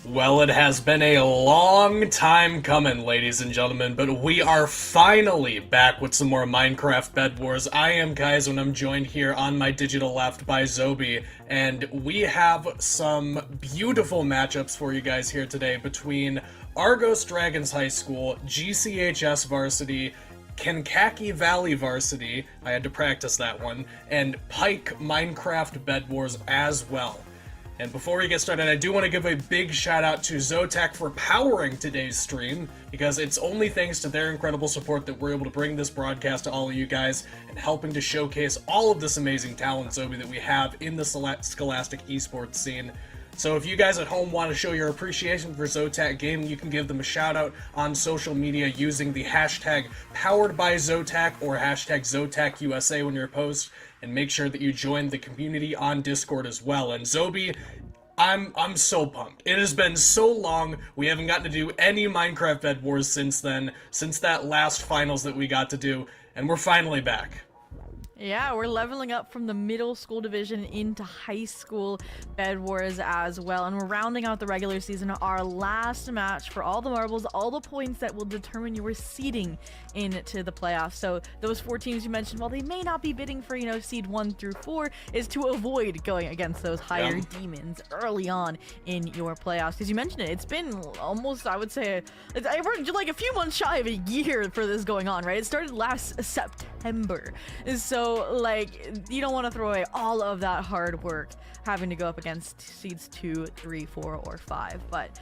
Well, it has been a long time coming, ladies and gentlemen, but we are finally back with some more Minecraft Bed Wars. I am Kaizo, and I'm joined here on my digital left by Zobi, and we have some beautiful matchups for you guys here today between Argos Dragons High School, GCHS Varsity, Kankakee Valley Varsity, I had to practice that one, and Pike Minecraft Bed Wars as well. And before we get started, I do want to give a big shout out to Zotac for powering today's stream, because it's only thanks to their incredible support that we're able to bring this broadcast to all of you guys and helping to showcase all of this amazing talent, Zobi, that we have in the Scholastic esports scene. So if you guys at home want to show your appreciation for Zotac Gaming, you can give them a shout out on social media using the hashtag #PoweredByZotac or hashtag ZotacUSA when you're post, and make sure that you join the community on Discord as well. And Zobi, I'm so pumped. It has been so long. We haven't gotten to do any Minecraft Bed Wars since then, since that last finals that we got to do, and we're finally back. Yeah, we're leveling up from the middle school division into high school Bed Wars as well, and we're rounding out the regular season, our last match for all the marbles, all the points that will determine your seeding into the playoffs. So those 4 teams you mentioned, while they may not be bidding for, seed 1 through 4, is to avoid going against those higher demons early on in your playoffs. Because you mentioned it, it's been almost, I would say, we're like a few months shy of a year for this going on, right? It started last September. So, you don't want to throw away all of that hard work having to go up against seeds 2, 3, 4, or 5. But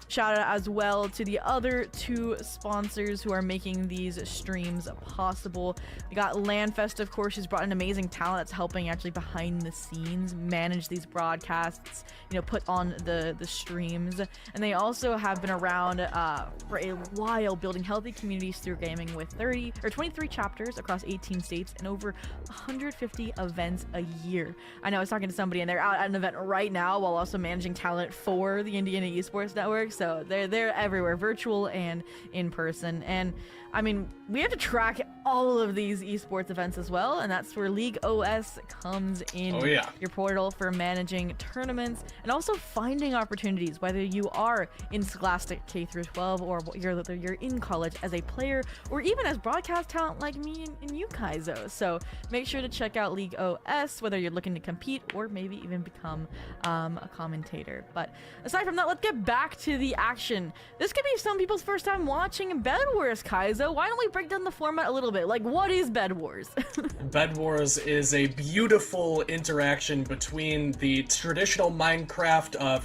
shout out as well to the other 2 sponsors who are making these streams possible. We got Landfest, of course, who's brought an amazing talent that's helping actually behind the scenes manage these broadcasts, put on the streams. And they also have been around for a while, building healthy communities through gaming with 23 chapters across 18 states and over 150 events a year. I know I was talking to somebody and they're out at an event right now while also managing talent for the Indiana Esports Network. So they're everywhere, virtual and in person. And I mean, we have to track all of these esports events as well, and that's where League OS comes in. Oh, yeah. Your portal for managing tournaments and also finding opportunities, whether you are in Scholastic K through 12 or you're in college as a player or even as broadcast talent like me and you, Kaizo. So make sure to check out League OS, whether you're looking to compete or maybe even become a commentator. But aside from that, let's get back to the action. This could be some people's first time watching Bed Wars, Kaizo. Why don't we break down the format a little bit? Like, what is Bed Wars? Bed Wars is a beautiful interaction between the traditional Minecraft of,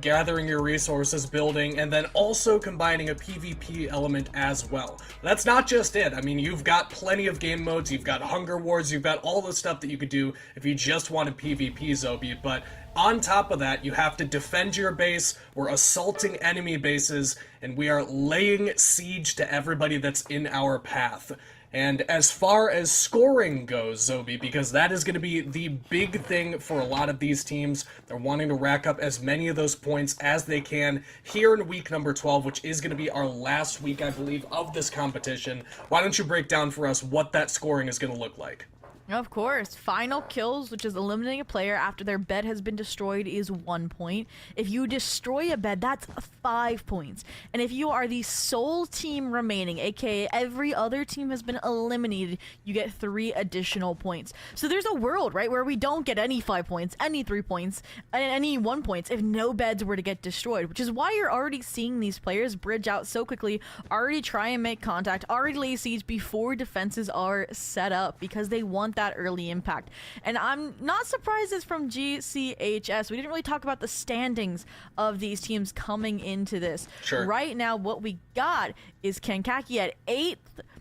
gathering your resources, building, and then also combining a PvP element as well. That's not just it. I mean, you've got plenty of game modes, you've got Hunger Wars, you've got all the stuff that you could do if you just wanted PvP, Zobi, but on top of that, you have to defend your base, we're assaulting enemy bases, and we are laying siege to everybody that's in our path. And as far as scoring goes, Zobi, because that is going to be the big thing for a lot of these teams, they're wanting to rack up as many of those points as they can here in week number 12, which is going to be our last week, I believe, of this competition. Why don't you break down for us what that scoring is going to look like? Of course. Final kills, which is eliminating a player after their bed has been destroyed, is 1 point. If you destroy a bed, that's 5 points. And if you are the sole team remaining, aka every other team has been eliminated, you get 3 additional points. So there's a world, right, where we don't get any 5 points, any 3 points, and any 1 points if no beds were to get destroyed, which is why you're already seeing these players bridge out so quickly, already try and make contact, already lay siege before defenses are set up, because they want that early impact. And I'm not surprised it's from GCHS. We didn't really talk about the standings of these teams coming into this. Sure. Right now, what we got is Kankakee at 8th,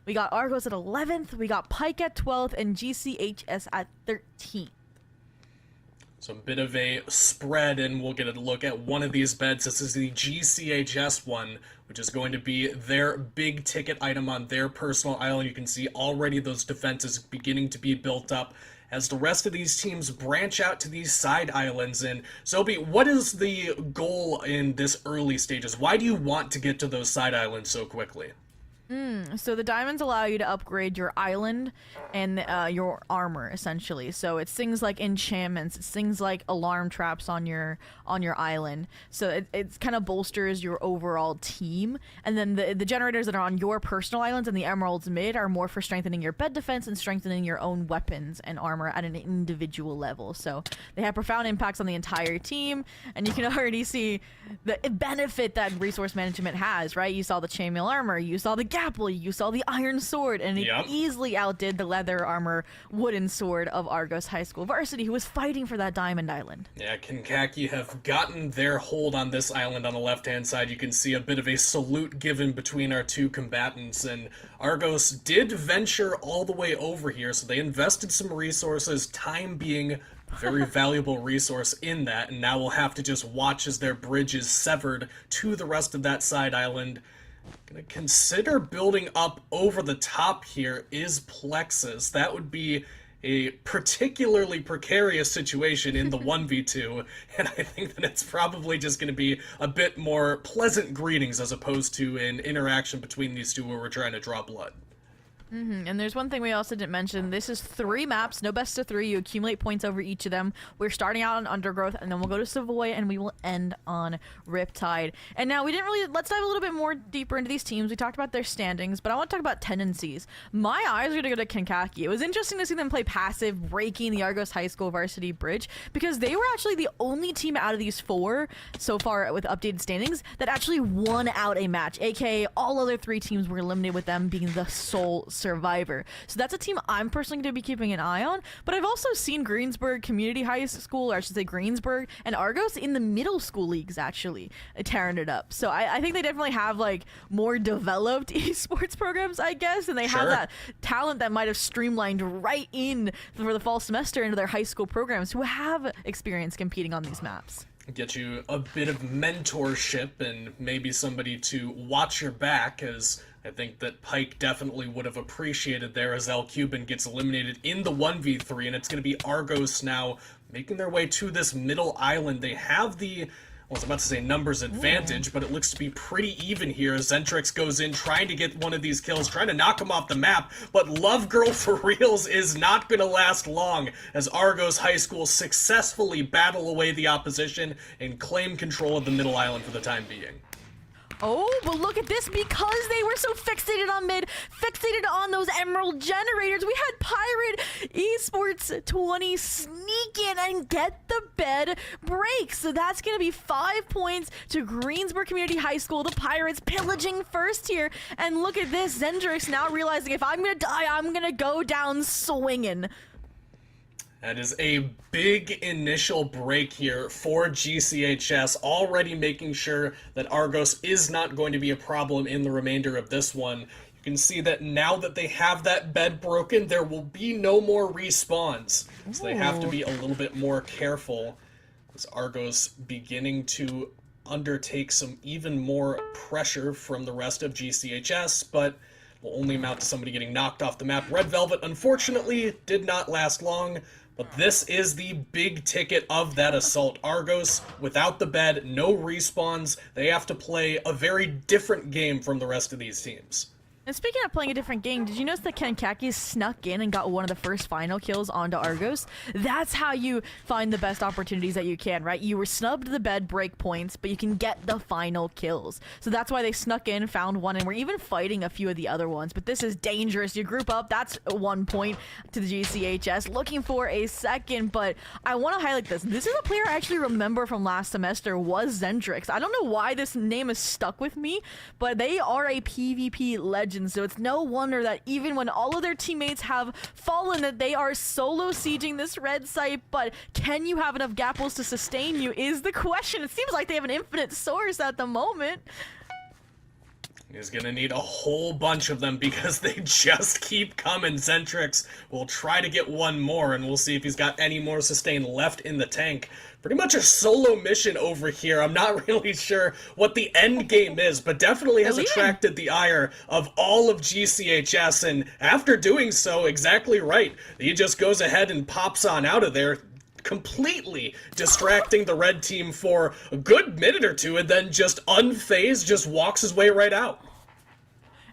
we got Argos at 11th, we got Pike at 12th, and GCHS at 13th. So a bit of a spread, and we'll get a look at one of these beds. This is the GCHS one, which is going to be their big ticket item on their personal island. You can see already those defenses beginning to be built up as the rest of these teams branch out to these side islands. And Zobi, what is the goal in this early stages? Why do you want to get to those side islands so quickly? So the diamonds allow you to upgrade your island and your armor, essentially. So it's things like enchantments, it's things like alarm traps on your island. So it's kind of bolsters your overall team. And then the generators that are on your personal islands and the emeralds mid are more for strengthening your bed defense and strengthening your own weapons and armor at an individual level. So they have profound impacts on the entire team, and you can already see the benefit that resource management has, right? You saw the chainmail armor, you saw the grapple, you saw the iron sword, and it easily outdid the leather armor wooden sword of Argos High School Varsity, who was fighting for that diamond island. Yeah, Kankakee have gotten their hold on this island on the left-hand side. You can see a bit of a salute given between our two combatants, and Argos did venture all the way over here, so they invested some resources, time being a very valuable resource in that, and now we'll have to just watch as their bridge is severed to the rest of that side island. Gonna consider building up over the top here is Plexus. That would be a particularly precarious situation in the 1v2, and I think that it's probably just going to be a bit more pleasant greetings as opposed to an interaction between these two where we're trying to draw blood. And there's one thing we also didn't mention. This is 3 maps, no best of 3. You accumulate points over each of them. We're starting out on Undergrowth, and then we'll go to Savoy, and we will end on Riptide. And now let's dive a little bit more deeper into these teams. We talked about their standings, but I want to talk about tendencies. My eyes are going to go to Kankakee. It was interesting to see them play passive, breaking the Argos High School Varsity bridge, because they were actually the only team out of these 4 so far with updated standings that actually won out a match, aka all other 3 teams were eliminated, with them being the sole survivor. So that's a team I'm personally going to be keeping an eye on, but I've also seen Greensburg Community High School, or I should say Greensburg, and Argos in the middle school leagues actually tearing it up. So I think they definitely have like more developed esports programs, I guess, and they have that talent that might have streamlined right in for the fall semester into their high school programs who have experience competing on these maps. Get you a bit of mentorship and maybe somebody to watch your back, as I think that Pike definitely would have appreciated there as L. Cuban gets eliminated in the 1v3, and it's going to be Argos now making their way to this middle island. They have the, I was about to say numbers advantage, but it looks to be pretty even here. Zentrix goes in trying to get one of these kills, trying to knock him off the map, but Love Girl for Reals is not going to last long as Argos High School successfully battle away the opposition and claim control of the middle island for the time being. Oh, but look at this, because they were so fixated on mid, fixated on those emerald generators. We had Pirate Esports 20 sneak in and get the bed break. So that's going to be 5 points to Greensburg Community High School. The Pirates pillaging first here. And look at this, Zendrix now realizing, if I'm going to die, I'm going to go down swinging. That is a big initial break here for GCHS, already making sure that Argos is not going to be a problem in the remainder of this one. You can see that now that they have that bed broken, there will be no more respawns. So they have to be a little bit more careful, as Argos beginning to undertake some even more pressure from the rest of GCHS, but will only amount to somebody getting knocked off the map. Red Velvet, unfortunately, did not last long. But this is the big ticket of that assault. Argos, without the bed, no respawns. They have to play a very different game from the rest of these teams. And speaking of playing a different game, did you notice that Kankakee snuck in and got one of the first final kills onto Argos? That's how you find the best opportunities that you can, right? You were snubbed the bed break points, but you can get the final kills. So that's why they snuck in, found one, and we're even fighting a few of the other ones. But this is dangerous. You group up, that's 1 point to the GCHS. Looking for a second, but I want to highlight this. This is a player I actually remember from last semester, was Zendrix. I don't know why this name is stuck with me, but they are a PvP legend. So it's no wonder that even when all of their teammates have fallen, that they are solo sieging this red site. But can you have enough gapples to sustain you is the question. It seems like they have an infinite source at the moment. He's gonna need a whole bunch of them because they just keep coming. Zentrix will try to get one more, and we'll see if he's got any more sustain left in the tank. Pretty much a solo mission over here. I'm not really sure what the end game is, but definitely has attracted the ire of all of GCHS, and after doing so, exactly right. He just goes ahead and pops on out of there, completely distracting the red team for a good minute or two, and then just unfazed, just walks his way right out.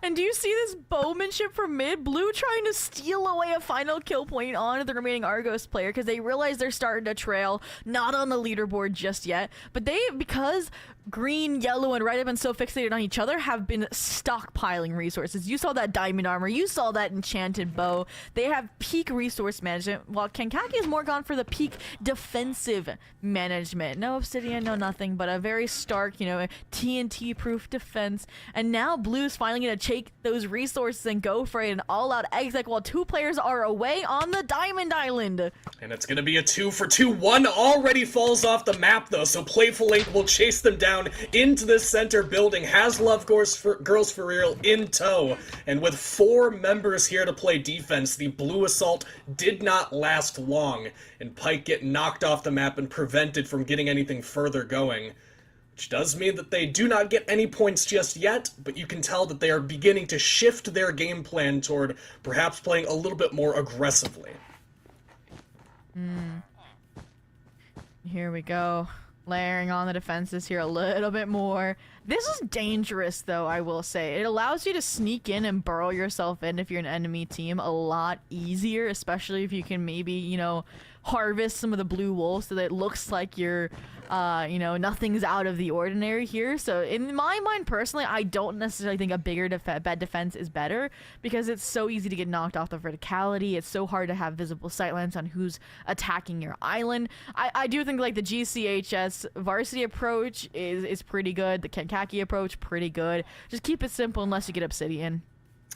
And do you see this bowmanship from mid? Blue trying to steal away a final kill point on the remaining Argos player because they realize they're starting to trail, not on the leaderboard just yet. But because green, yellow, and red have been so fixated on each other, have been stockpiling resources. You saw that diamond armor, you saw that enchanted bow. They have peak resource management, while Kankakee is more gone for the peak defensive management. No obsidian, no nothing, but a very stark, TNT-proof defense. And now Blue's finally going to take those resources and go for an all-out exec while two players are away on the Diamond Island. And it's going to be a 2-for-2. One already falls off the map, though, so Playful Link will chase them down into the center building, has Love Girls for Real in tow, and with 4 members here to play defense, the Blue Assault did not last long, and Pike get knocked off the map and prevented from getting anything further going. Which does mean that they do not get any points just yet, but you can tell that they are beginning to shift their game plan toward perhaps playing a little bit more aggressively. Here we go. Layering on the defenses here a little bit more. This is dangerous, though, I will say. It allows you to sneak in and burrow yourself in if you're an enemy team a lot easier, especially if you can maybe, harvest some of the blue wool so that it looks like you're, nothing's out of the ordinary here. So in my mind, personally, I don't necessarily think a bigger bed defense is better because it's so easy to get knocked off the verticality. It's so hard to have visible sightlines on who's attacking your island. I do think like the GCHS Varsity approach is pretty good. The Kankakee approach, pretty good. Just keep it simple unless you get obsidian.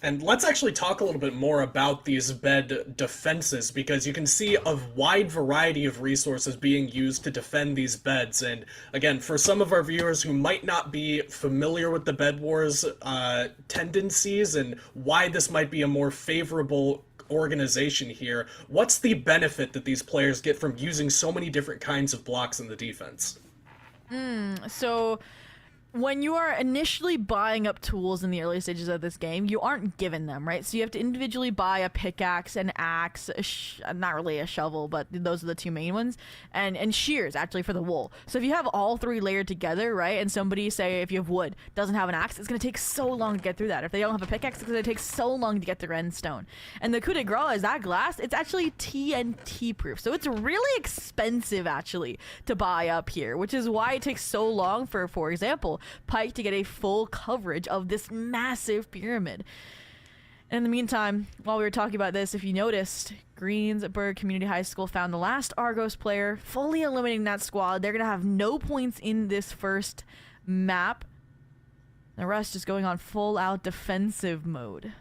And let's actually talk a little bit more about these bed defenses, because you can see a wide variety of resources being used to defend these beds. And again, for some of our viewers who might not be familiar with the Bed Wars tendencies and why this might be a more favorable organization here, what's the benefit that these players get from using so many different kinds of blocks in the defense? So when you are initially buying up tools in the early stages of this game, you aren't given them, right? So you have to individually buy a pickaxe, an axe, not really a shovel, but those are the two main ones, and shears, actually, for the wool. So if you have all 3 layered together, right, and somebody, say, if you have wood, doesn't have an axe, it's going to take so long to get through that. If they don't have a pickaxe, it's going to take so long to get their end stone. And the coup de grace is that glass, it's actually TNT-proof. So it's really expensive, actually, to buy up here, which is why it takes so long for example, Pike to get a full coverage of this massive pyramid. And in the meantime, while we were talking about this, if you noticed, Greensburg Community High School found the last Argos player, fully eliminating that squad. They're going to have no points in this first map. The rest is going on full-out defensive mode.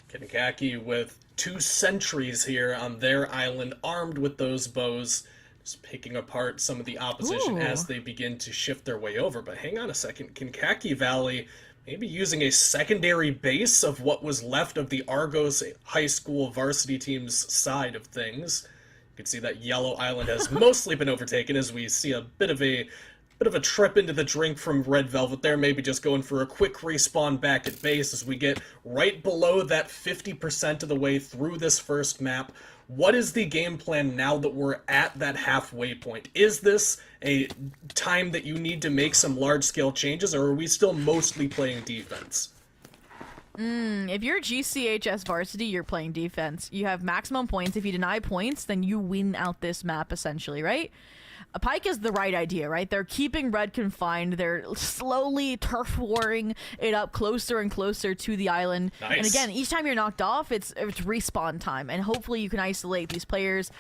Kankakee with 2 sentries here on their island, armed with those bows, just picking apart some of the opposition as they begin to shift their way over. But hang on a second, Kankakee Valley maybe using a secondary base of what was left of the Argos High School varsity team's side of things. You can see that Yellow Island has mostly been overtaken as we see a bit of a trip into the drink from Red Velvet there, maybe just going for a quick respawn back at base as we get right below that 50% of the way through this first map. What is the game plan now that we're at that halfway point? Is this a time that you need to make some large-scale changes, or are we still mostly playing defense? If you're GCHS Varsity, you're playing defense. You have maximum points. If you deny points, then you win out this map, essentially, right? A Pike is the right idea, right? They're keeping red confined. They're slowly turf warring it up closer and closer to the island. Nice. And again, each time you're knocked off, it's respawn time. And hopefully you can isolate these players,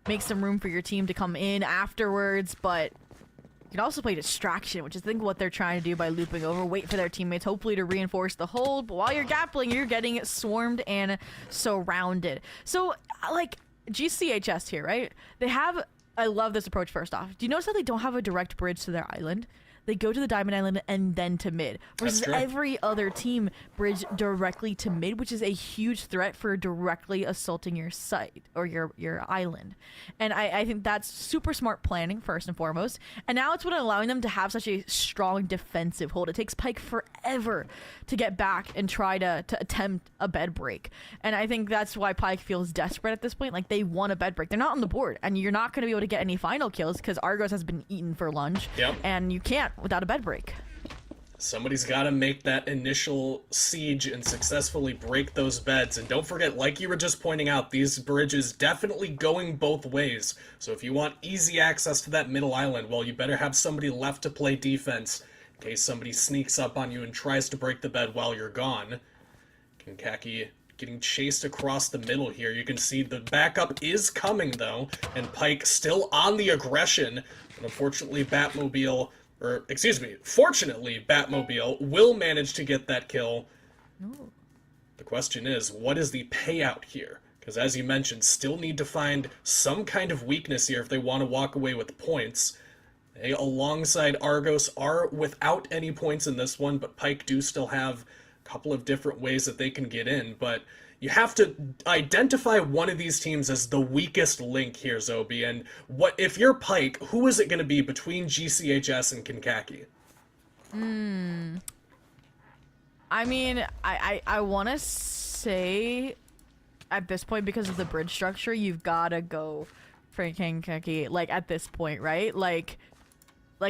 make some room for your team to come in afterwards. But you can also play distraction, which is I think what they're trying to do by looping over. Wait for their teammates, hopefully to reinforce the hold. But while you're gappling, you're getting swarmed and surrounded. So, like, GCHS here, right? They have... I love this approach, first off. Do you notice how they don't have a direct bridge to their island? They go to the Diamond Island and then to mid. Versus every other team bridge directly to mid, which is a huge threat for directly assaulting your site or your island. And I think that's super smart planning, first and foremost. And now it's what allowing them to have such a strong defensive hold. It takes Pike forever to get back and try to attempt a bed break. And I think that's why Pike feels desperate at this point. Like, they want a bed break. They're not on the board. And you're not going to be able to get any final kills because Argos has been eaten for lunch. Yep. And you can't without a bed break. Somebody's got to make that initial siege and successfully break those beds. And don't forget, like you were just pointing out, these bridges definitely going both ways. So if you want easy access to that middle island, well, you better have somebody left to play defense in case somebody sneaks up on you and tries to break the bed while you're gone. Kankakee getting chased across the middle here. You can see the backup is coming, though, and Pike still on the aggression. And unfortunately, fortunately, Batmobile will manage to get that kill. Ooh. The question is, what is the payout here? Because as you mentioned, still need to find some kind of weakness here if they want to walk away with points. They, alongside Argos, are without any points in this one, but Pike do still have a couple of different ways that they can get in. But you have to identify one of these teams as the weakest link here, Zobi. And what if you're Pike, who is it going to be between GCHS and Kankakee? I mean, I want to say at this point, because of the bridge structure, you've got to go for Kankakee, like, at this point, right? Like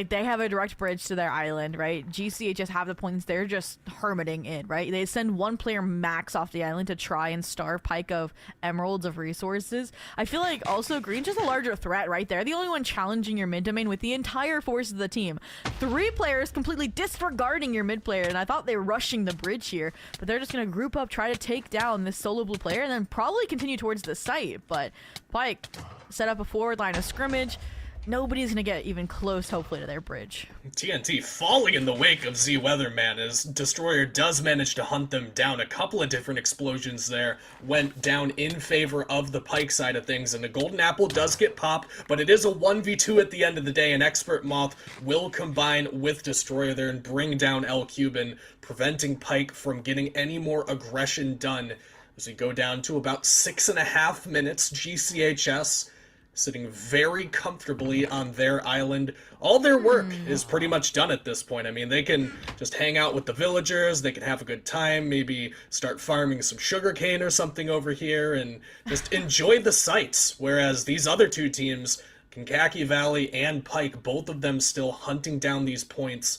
they have a direct bridge to their island, right? GCHS have the points. They're just hermiting in, right? They send one player max off the island to try and starve Pike of emeralds, of resources. I feel like also Green's just a larger threat, right? They're the only one challenging your mid domain with the entire force of the team. 3 players completely disregarding your mid player, and I thought they were rushing the bridge here, but they're just going to group up, try to take down this solo blue player, and then probably continue towards the site. But Pike set up a forward line of scrimmage. Nobody's gonna get even close, hopefully, to their bridge. TNT falling in the wake of Z Weatherman as Destroyer does manage to hunt them down. A couple of different explosions there went down in favor of the Pike side of things, and the Golden Apple does get popped, but it is a 1v2 at the end of the day, and Expert Moth will combine with Destroyer there and bring down L Cuban, preventing Pike from getting any more aggression done. As we go down to about 6.5 minutes, GCHS sitting very comfortably on their island. All their work is pretty much done at this point. I mean, they can just hang out with the villagers, they can have a good time, maybe start farming some sugarcane or something over here, and just enjoy the sights. Whereas these other two teams, Kankakee Valley and Pike, both of them still hunting down these points.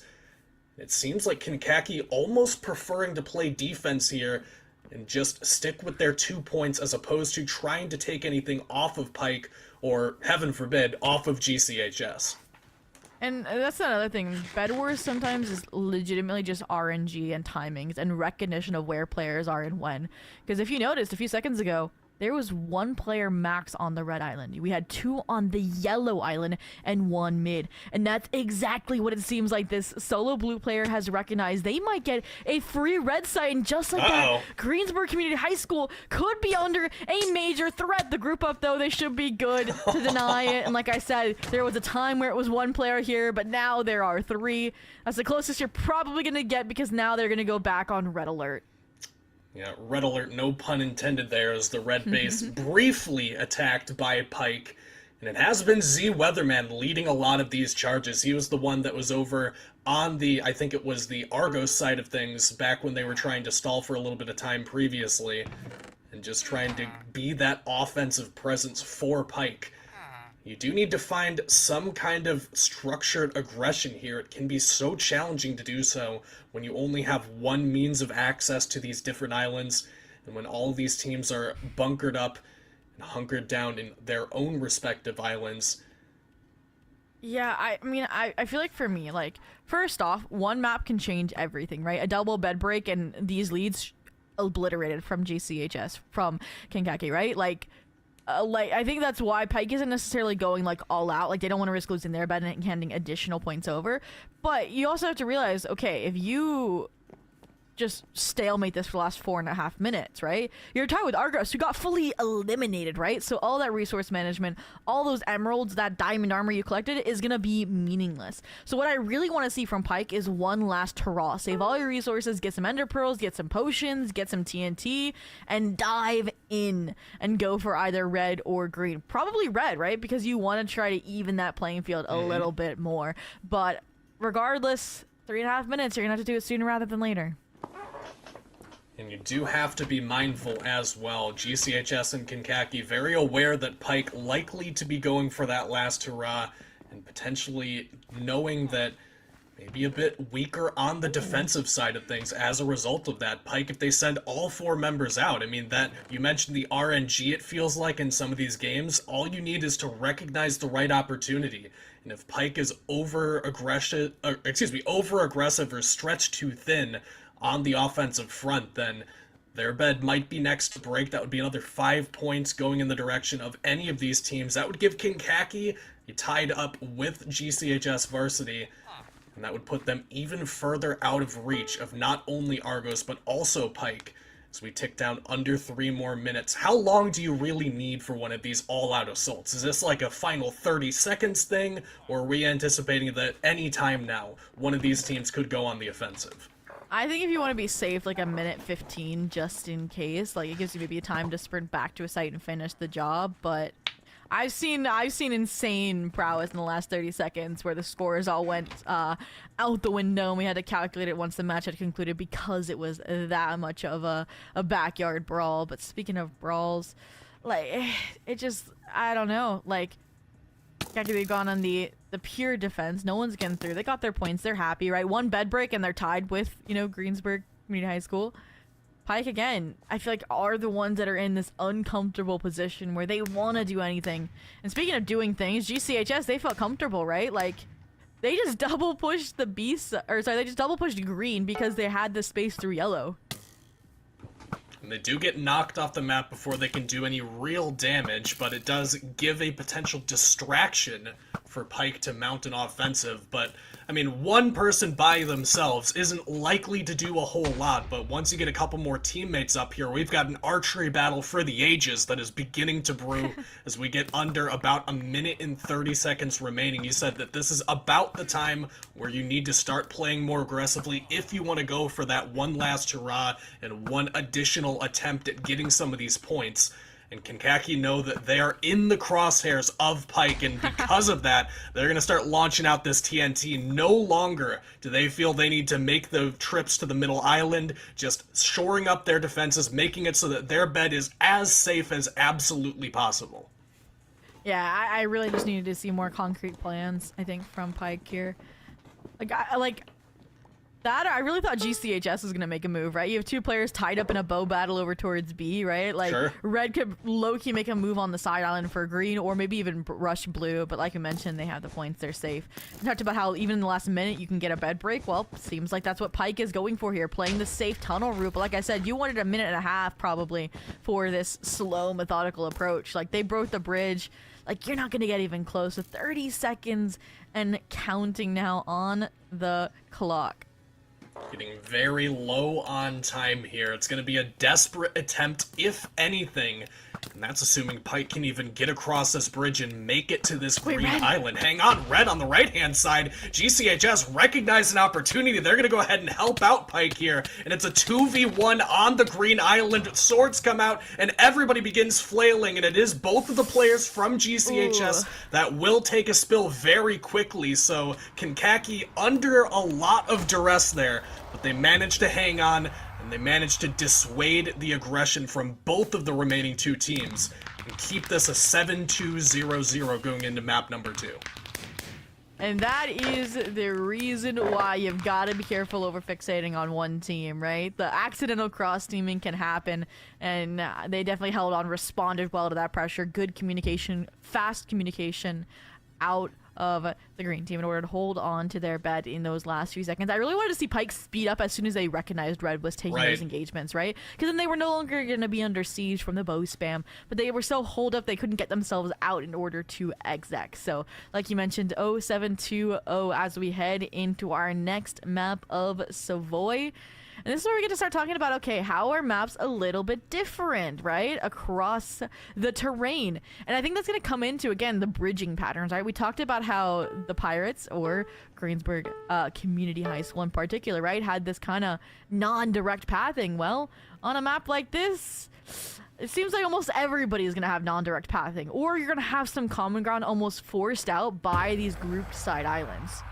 It seems like Kankakee almost preferring to play defense here and just stick with their 2 points as opposed to trying to take anything off of Pike, or, heaven forbid, off of GCHS. And that's another thing. Bed Wars sometimes is legitimately just RNG and timings and recognition of where players are and when. Because if you noticed a few seconds ago, there was 1 player max on the red island. We had 2 on the yellow island and 1 mid. And that's exactly what it seems like this solo blue player has recognized. They might get a free red site, and just like that, Greensburg Community High School could be under a major threat. The group up, though, they should be good to deny it. And like I said, there was a time where it was 1 player here, but now there are 3. That's the closest you're probably going to get, because now they're going to go back on red alert. Yeah, red alert, no pun intended there, as the red base briefly attacked by Pike. And it has been Z Weatherman leading a lot of these charges. He was the one that was over on the, I think it was the Argos side of things, back when they were trying to stall for a little bit of time previously, and just trying to be that offensive presence for Pike. You do need to find some kind of structured aggression here. It can be so challenging to do so when you only have 1 means of access to these different islands, and when all of these teams are bunkered up and hunkered down in their own respective islands. Yeah, I mean, I feel like for me, like, first off, 1 map can change everything, right? A double bed break and these leads obliterated from GCHS, from Kankakee, right? Like, I think that's why Pike isn't necessarily going, like, all out. Like, they don't want to risk losing their bed and handing additional points over. But you also have to realize, okay, if you just stalemate this for the last 4.5 minutes, right? You're tied with Argos, who got fully eliminated, right? So all that resource management, all those emeralds, that diamond armor you collected is gonna be meaningless. So what I really want to see from Pike is one last hurrah. Save all your resources, get some ender pearls, get some potions, get some TNT, and dive in and go for either red or green. Probably red, right? Because you want to try to even that playing field a little bit more. But regardless, 3.5 minutes, you're gonna have to do it sooner rather than later. And you do have to be mindful as well. GCHS and Kankakee very aware that Pike likely to be going for that last hurrah, and potentially knowing that maybe a bit weaker on the defensive side of things as a result of that. Pike, if they send all 4 members out, I mean, that you mentioned the RNG, it feels like in some of these games, all you need is to recognize the right opportunity. And if Pike is over-aggressive or stretched too thin on the offensive front, then their bed might be next to break. That would be another 5 points going in the direction of any of these teams. That would give Kankakee tied up with GCHS Varsity, and that would put them even further out of reach of not only Argos, but also Pike, as we tick down under 3 more minutes. How long do you really need for one of these all-out assaults? Is this like a final 30 seconds thing, or are we anticipating that any time now, one of these teams could go on the offensive? I think if you want to be safe, like a minute 15 just in case, like it gives you maybe a time to sprint back to a site and finish the job. But I've seen insane prowess in the last 30 seconds where the scores all went out the window and we had to calculate it once the match had concluded because it was that much of a backyard brawl. But speaking of brawls, like it just, I don't know, like they've gone on the pure defense. No one's getting through. They got their points. They're happy, right? 1 bed break and they're tied with, Greensburg Community High School. Pike, again, I feel like are the ones that are in this uncomfortable position where they want to do anything. And speaking of doing things, GCHS, they felt comfortable, right? Like, they just double pushed the beast, they just double pushed green because they had the space through yellow. And they do get knocked off the map before they can do any real damage, but it does give a potential distraction for Pike to mount an offensive. But, I mean, one person by themselves isn't likely to do a whole lot, but once you get a couple more teammates up here, we've got an archery battle for the ages that is beginning to brew as we get under about a minute and 30 seconds remaining. You said that this is about the time where you need to start playing more aggressively if you want to go for that one last hurrah and one additional attempt at getting some of these points. And Kankakee know that they are in the crosshairs of Pike, and because of that, they're going to start launching out this TNT. No longer do they feel they need to make the trips to the middle island, just shoring up their defenses, making it so that their bed is as safe as absolutely possible. Yeah, I really just needed to see more concrete plans, I think, from Pike here. I really thought GCHS was going to make a move, right? You have 2 players tied up in a bow battle over towards B, right? Like, sure. Red could low-key make a move on the side island for green, or maybe even rush blue, but like you mentioned, they have the points, they're safe. We talked about how even in the last minute you can get a bed break. Well, seems like that's what Pike is going for here, playing the safe tunnel route. But like I said, you wanted a minute and a half probably for this slow, methodical approach. Like, they broke the bridge. Like, you're not going to get even close. So 30 seconds and counting now on the clock. Getting very low on time here. It's going to be a desperate attempt, if anything. And that's assuming Pike can even get across this bridge and make it to this green island. Hang on, Red on the right-hand side. GCHS recognized an opportunity. They're going to go ahead and help out Pike here. And it's a 2v1 on the green island. Swords come out, and everybody begins flailing. And it is both of the players from GCHS that will take a spill very quickly. So Kankakee under a lot of duress there. But they managed to hang on. And they managed to dissuade the aggression from both of the remaining 2 teams and keep this a 7-2-0-0 going into map number 2. And that is the reason why you've got to be careful over fixating on one team, right? The accidental cross-teaming can happen, and they definitely held on, responded well to that pressure. Good communication, fast communication out of the green team in order to hold on to their bed in those last few seconds. I really wanted to see Pike speed up as soon as they recognized Red was taking those engagements, right? Because then they were no longer going to be under siege from the bow spam, but they were so holed up they couldn't get themselves out in order to exec. So, like you mentioned, 0720 as we head into our next map of Savoy. And this is where we get to start talking about, okay, how are maps a little bit different, right, across the terrain? And I think that's going to come into, again, the bridging patterns, right? We talked about how the Pirates, or Greensburg Community High School in particular, right, had this kind of non-direct pathing. Well, on a map like this, it seems like almost everybody is going to have non-direct pathing, or you're going to have some common ground almost forced out by these grouped side islands.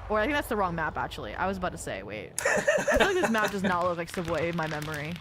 Or I think that's the wrong map, actually. I was about to say, wait. I feel like this map does not look like Savoy in my memory.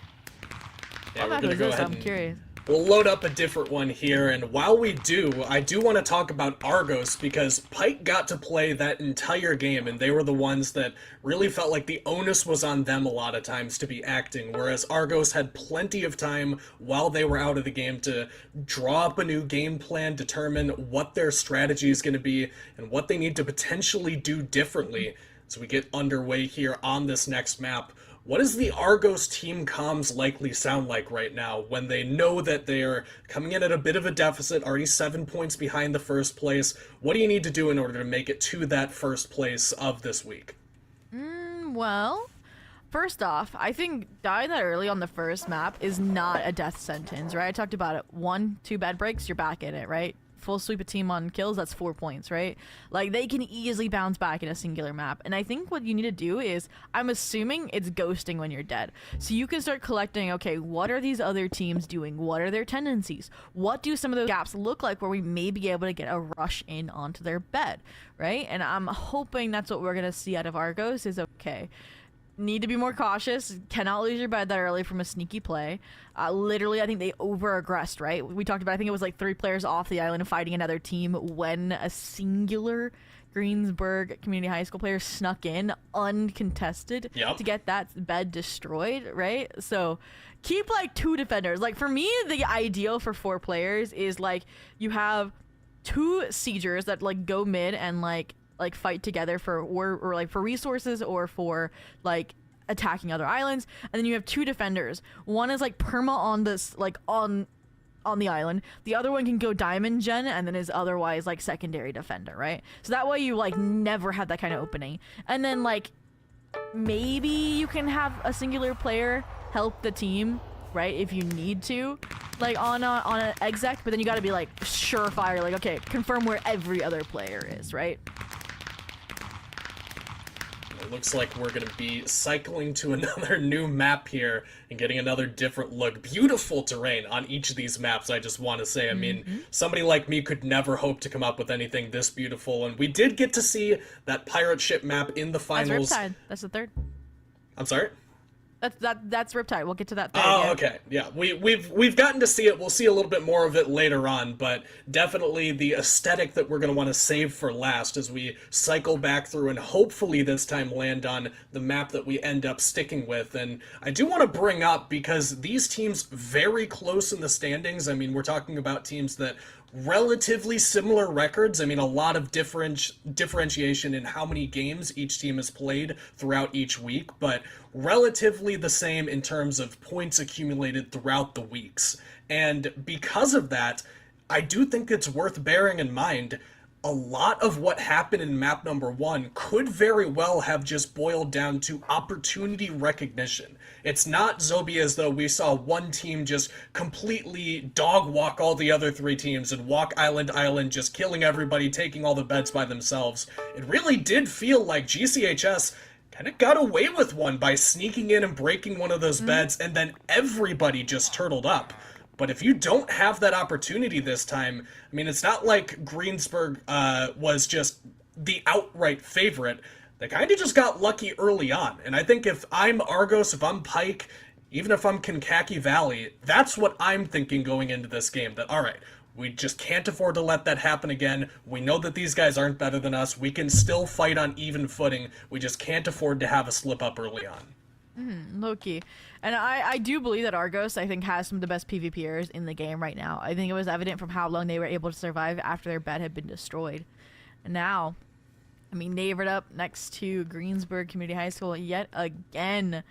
Yeah, what map is this? I'm curious. We'll load up a different one here, and while we do, I do want to talk about Argos, because Pike got to play that entire game, and they were the ones that really felt like the onus was on them a lot of times to be acting, whereas Argos had plenty of time while they were out of the game to draw up a new game plan, determine what their strategy is going to be, and what they need to potentially do differently. So we get underway here on this next map. What does the Argos team comms likely sound like right now when they know that they're coming in at a bit of a deficit, already 7 points behind the first place? What do you need to do in order to make it to that first place of this week? Well, first off, I think dying that early on the first map is not a death sentence, right? I talked about it. 1-2 bad breaks, you're back in it, right? Full sweep a team on kills, that's 4 points, right? Like, they can easily bounce back in a singular map. And I think what you need to do is, I'm assuming it's ghosting when you're dead. So you can start collecting, okay, what are these other teams doing? What are their tendencies? What do some of those gaps look like where we may be able to get a rush in onto their bed, right? And I'm hoping that's what we're going to see out of Argos is, okay, need to be more cautious. Cannot lose your bed that early from a sneaky play. Literally, I think they over-aggressed, right? We talked about, I think it was like 3 players off the island fighting another team when a singular Greensburg Community High School player snuck in uncontested to get that bed destroyed, right? So keep like 2 defenders. Like, for me, the ideal for 4 players is like you have 2 siegers that like go mid and like fight together for or like for resources or for like attacking other islands, and then you have 2 defenders. One is like perma on this like on the island, the other one can go diamond gen and then is otherwise like secondary defender, right? So that way you like never have that kind of opening. And then like maybe you can have a singular player help the team, right, if you need to, like on an exec, but then you got to be like surefire, like, okay, confirm where every other player is, right? It looks like we're going to be cycling to another new map here and getting another different look. Beautiful terrain on each of these maps, I just want to say. I mean, somebody like me could never hope to come up with anything this beautiful, and we did get to see that pirate ship map in the finals. That's Riptide. That's the third. I'm sorry? That's Riptide. We'll get to that third. Oh, okay. Yeah, we've gotten to see it. We'll see a little bit more of it later on, but definitely the aesthetic that we're going to want to save for last as we cycle back through and hopefully this time land on the map that we end up sticking with. And I do want to bring up, because these teams very close in the standings. I mean, we're talking about teams that relatively similar records. I mean, a lot of differentiation in how many games each team has played throughout each week, but relatively the same in terms of points accumulated throughout the weeks. And because of that, I do think it's worth bearing in mind a lot of what happened in map number 1 could very well have just boiled down to opportunity recognition. It's not, Zobi, as though we saw one team just completely dog walk all the other 3 teams and walk island to island, just killing everybody, taking all the beds by themselves. It really did feel like GCHS kind of got away with one by sneaking in and breaking one of those beds, and then everybody just turtled up. But if you don't have that opportunity this time, I mean, it's not like Greensburg was just the outright favorite. They kind of just got lucky early on. And I think if I'm Argos, if I'm Pike, even if I'm Kankakee Valley, that's what I'm thinking going into this game. That, all right, we just can't afford to let that happen again. We know that these guys aren't better than us. We can still fight on even footing. We just can't afford to have a slip up early on. Low-key. And I do believe that Argos, I think, has some of the best PvPers in the game right now. I think it was evident from how long they were able to survive after their bed had been destroyed. And now, I mean, neighbored up next to Greensburg Community High School yet again.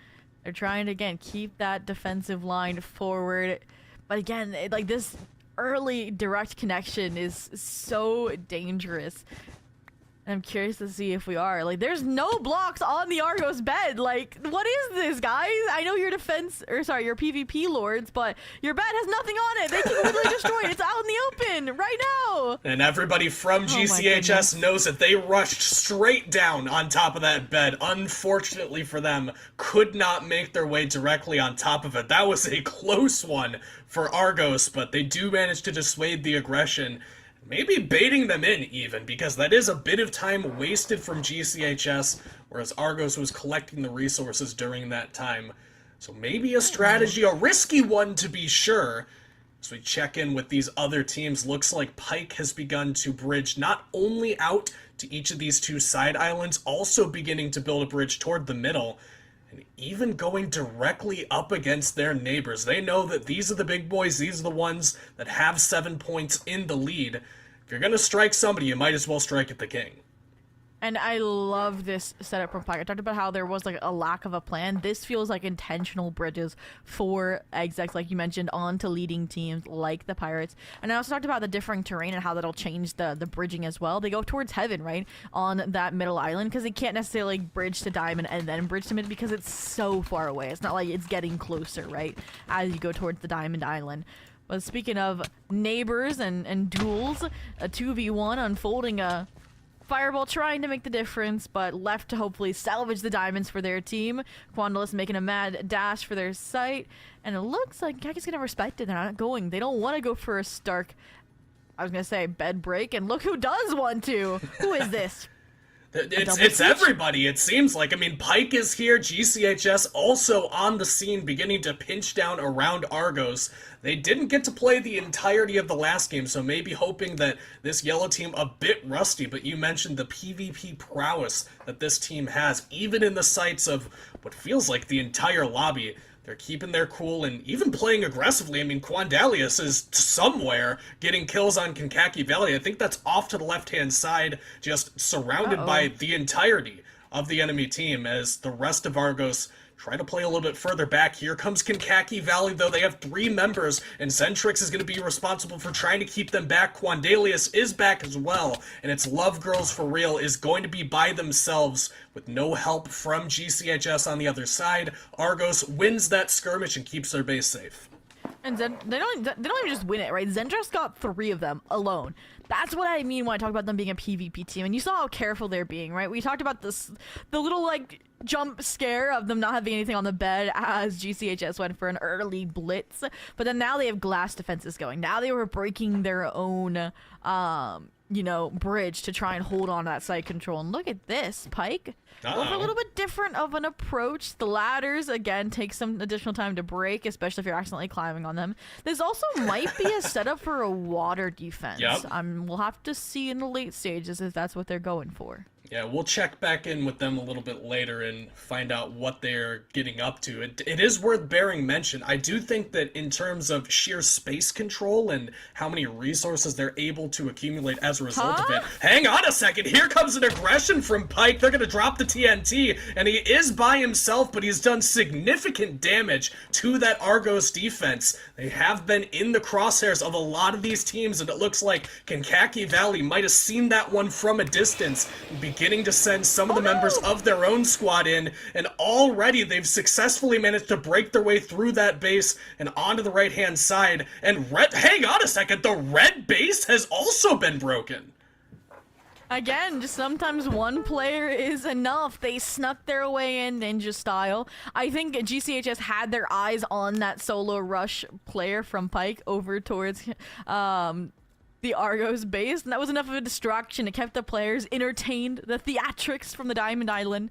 They're trying to, again, keep that defensive line forward. But again, like, this early direct connection is so dangerous. I'm curious to see if we are. Like, there's no blocks on the Argos bed. Like, what is this, guys? I know you're your PvP lords, but your bed has nothing on it. They can literally destroy it. It's out in the open right now. And everybody from GCHS knows that they rushed straight down on top of that bed. Unfortunately for them, could not make their way directly on top of it. That was a close one for Argos, but they do manage to dissuade the aggression. Maybe baiting them in, even, because that is a bit of time wasted from GCHS, whereas Argos was collecting the resources during that time. So maybe a strategy, a risky one to be sure, As we check in with these other teams, looks like Pike has begun to bridge not only out to each of these two side islands, also beginning to build a bridge toward the middle, and even going directly up against their neighbors. They know that these are the big boys, these are the ones that have 7 points in the lead. If you're going to strike somebody, you might as well strike at the king. And I love this setup from Pike. I talked about how there was like a lack of a plan. This feels like intentional bridges for execs, like you mentioned, onto leading teams like the Pirates. And I also talked about the differing terrain and how that'll change the bridging as well. They go towards heaven, right, on that middle island, because they can't necessarily bridge to diamond and then bridge to mid because it's so far away. It's not like it's getting closer, right, as you go towards the diamond island. But speaking of neighbors and duels, a 2v1 unfolding a Fireball trying to make the difference, but left to hopefully salvage the diamonds for their team. Quandalus making a mad dash for their site, and it looks like Kankakee gonna respect it. They're not going. They don't want to go for a Stark. I was gonna say bed break, and look who does want to. Who is this? It's everybody, it seems like. I mean, Pike is here, GCHS also on the scene, beginning to pinch down around Argos. They didn't get to play the entirety of the last game, so maybe hoping that this yellow team a bit rusty, but you mentioned the PvP prowess that this team has, even in the sights of what feels like the entire lobby. They're keeping their cool and even playing aggressively. I mean, Quandalius is somewhere getting kills on Kankakee Valley. I think that's off to the left-hand side, just surrounded by the entirety of the enemy team as the rest of Argos try to play a little bit further back. Here comes Kankakee Valley, though. They have 3 members, and Zentrix is going to be responsible for trying to keep them back. Quandalius is back as well, and it's Love Girls for Real is going to be by themselves with no help from GCHS on the other side. Argos wins that skirmish and keeps their base safe. And they don't even just win it, right? Zentrix got 3 of them alone. That's what I mean when I talk about them being a PvP team. And you saw how careful they're being, right? We talked about the little, like, jump scare of them not having anything on the bed as GCHS went for an early blitz. But then now they have glass defenses going. Now they were breaking their own, bridge to try and hold on to that site control. And look at this, Pike. Go for a little bit different of an approach. The ladders, again, take some additional time to break, especially if you're accidentally climbing on them. This also might be a setup for a water defense. Yep. We'll have to see in the late stages if that's what they're going for. Yeah, we'll check back in with them a little bit later and find out what they're getting up to. It is worth bearing mention. I do think that in terms of sheer space control and how many resources they're able to accumulate as a result of it. Hang on a second. Here comes an aggression from Pike. They're going to drop the TNT, and he is by himself, but he's done significant damage to that Argos defense. They have been in the crosshairs of a lot of these teams, and it looks like Kankakee Valley might have seen that one from a distance, beginning to send some of the members of their own squad in, and already they've successfully managed to break their way through that base and onto the right-hand side. And hang on a second, the red base has also been broken. Again, just sometimes one player is enough. They snuck their way in ninja style. I think GCHS had their eyes on that solo rush player from Pike over towards the Argos base, and that was enough of a distraction. It kept the players entertained, the theatrics from the Diamond Island,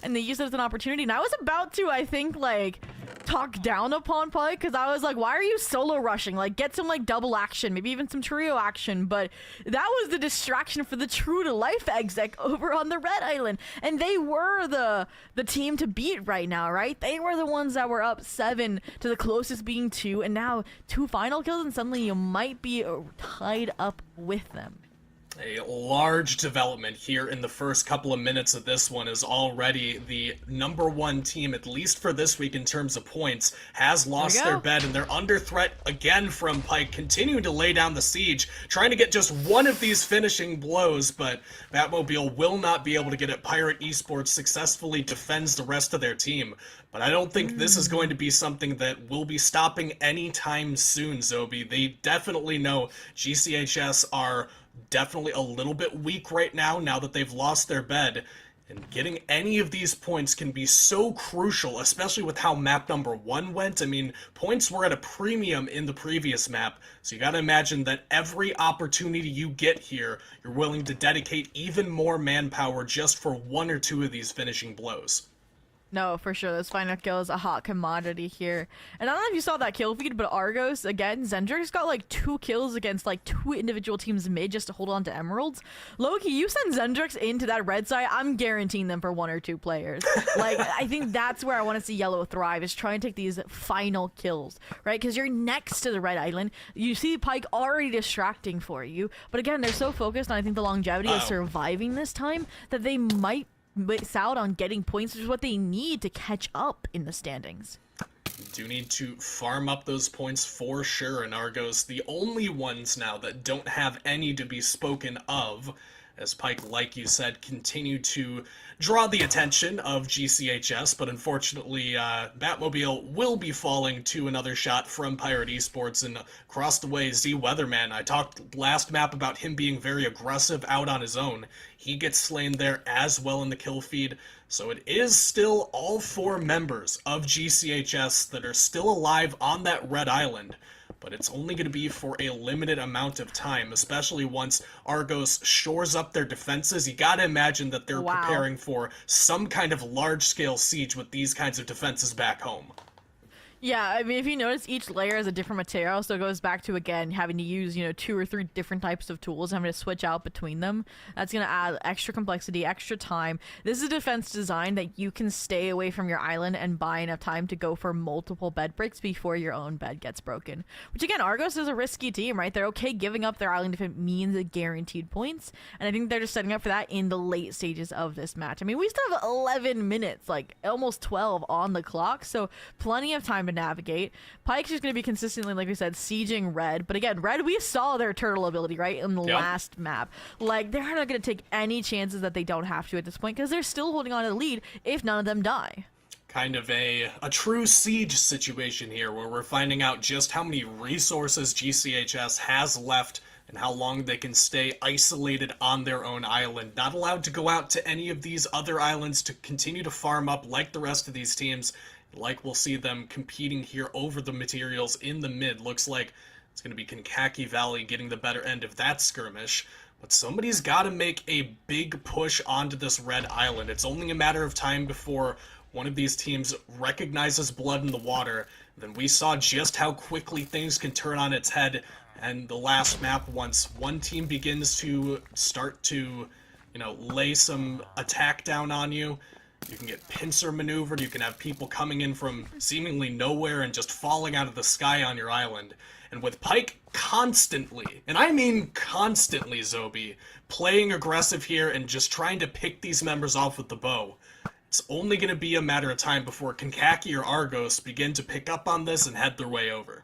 and they used it as an opportunity. And I was about to, I think, like, talk down upon Pike, because I was like, why are you solo rushing? Like, get some, like, double action, maybe even some trio action. But that was the distraction for the true-to-life exec over on the Red Island. And they were the team to beat right now, right? They were the ones that were up 7 to the closest being 2, and now 2 final kills, and suddenly you might be tied up with them. A large development here in the first couple of minutes of this one is already the #1 team, at least for this week in terms of points, has lost their bed, and they're under threat again from Pike, continuing to lay down the siege, trying to get just one of these finishing blows, but Batmobile will not be able to get it. Pirate Esports successfully defends the rest of their team. But I don't think this is going to be something that will be stopping anytime soon, Zobi. They definitely know GCHS are definitely a little bit weak right now that they've lost their bed. And getting any of these points can be so crucial, especially with how map #1 went. I mean, points were at a premium in the previous map, so you gotta imagine that every opportunity you get here, you're willing to dedicate even more manpower just for 1 or 2 of these finishing blows. No, for sure. Those final kills, a hot commodity here. And I don't know if you saw that kill feed, but Argos, again, Zendrix got like 2 kills against like 2 individual teams mid just to hold on to emeralds. Loki, you send Zendrix into that red side, I'm guaranteeing them for 1 or 2 players. Like, I think that's where I want to see Yellow thrive, is try and take these final kills, right? Because you're next to the red island. You see Pike already distracting for you. But again, they're so focused on, I think, the longevity of surviving this time that they might miss out on getting points, which is what they need to catch up in the standings. Do need to farm up those points for sure, and Argos the only ones now that don't have any to be spoken of, as Pike, like you said, continue to draw the attention of GCHS, but unfortunately, Batmobile will be falling to another shot from Pirate Esports, and across the way, Z Weatherman. I talked last map about him being very aggressive out on his own. He gets slain there as well in the kill feed, so it is still all 4 members of GCHS that are still alive on that red island. But it's only going to be for a limited amount of time, especially once Argos shores up their defenses. You got to imagine that they're preparing for some kind of large-scale siege with these kinds of defenses back home. Yeah, I mean, if you notice, each layer is a different material, so it goes back to, again, having to use, 2 or 3 different types of tools, having to switch out between them. That's going to add extra complexity, extra time. This is a defense design that you can stay away from your island and buy enough time to go for multiple bed breaks before your own bed gets broken. Which, again, Argos is a risky team, right? They're okay giving up their island if it means guaranteed points, and I think they're just setting up for that in the late stages of this match. I mean, we still have 11 minutes, like almost 12 on the clock, so plenty of time to navigate. Pike's just going to be consistently, like we said, sieging red. But again, red, we saw their turtle ability, right, in the last map. Like, they're not going to take any chances that they don't have to at this point, because they're still holding on to the lead if none of them die. Kind of a true siege situation here, where we're finding out just how many resources GCHS has left and how long they can stay isolated on their own island, not allowed to go out to any of these other islands to continue to farm up like the rest of these teams. Like we'll see them competing here over the materials in the mid. Looks like it's going to be Kankakee Valley getting the better end of that skirmish. But somebody's got to make a big push onto this red island. It's only a matter of time before one of these teams recognizes blood in the water. Then we saw just how quickly things can turn on its head. And the last map, once one team begins to start to, lay some attack down on you, you can get pincer maneuvered, you can have people coming in from seemingly nowhere and just falling out of the sky on your island. And with Pike constantly, and I mean constantly, Zobi, playing aggressive here and just trying to pick these members off with the bow, it's only going to be a matter of time before Kankakee or Argos begin to pick up on this and head their way over.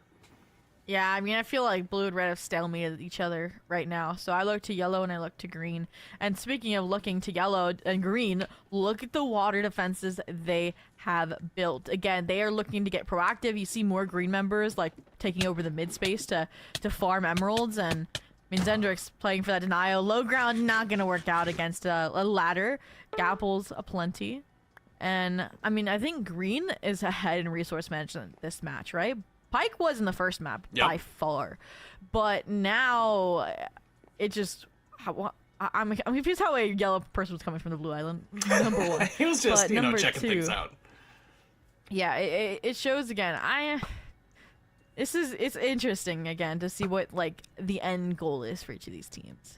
Yeah, I mean, I feel like blue and red have stalemated each other right now. So I look to yellow and I look to green. And speaking of looking to yellow and green, look at the water defenses they have built. Again, they are looking to get proactive. You see more green members like taking over the mid space to farm emeralds. And I mean, Zendrix playing for that denial. Low ground not going to work out against a ladder. Gapples aplenty. And I mean, I think green is ahead in resource management this match, right? Pike was in the first map by far, but now it just I'm confused how a yellow person was coming from the blue island. Number one, he was just checking things out. Yeah, it shows again. It's interesting again to see what like the end goal is for each of these teams.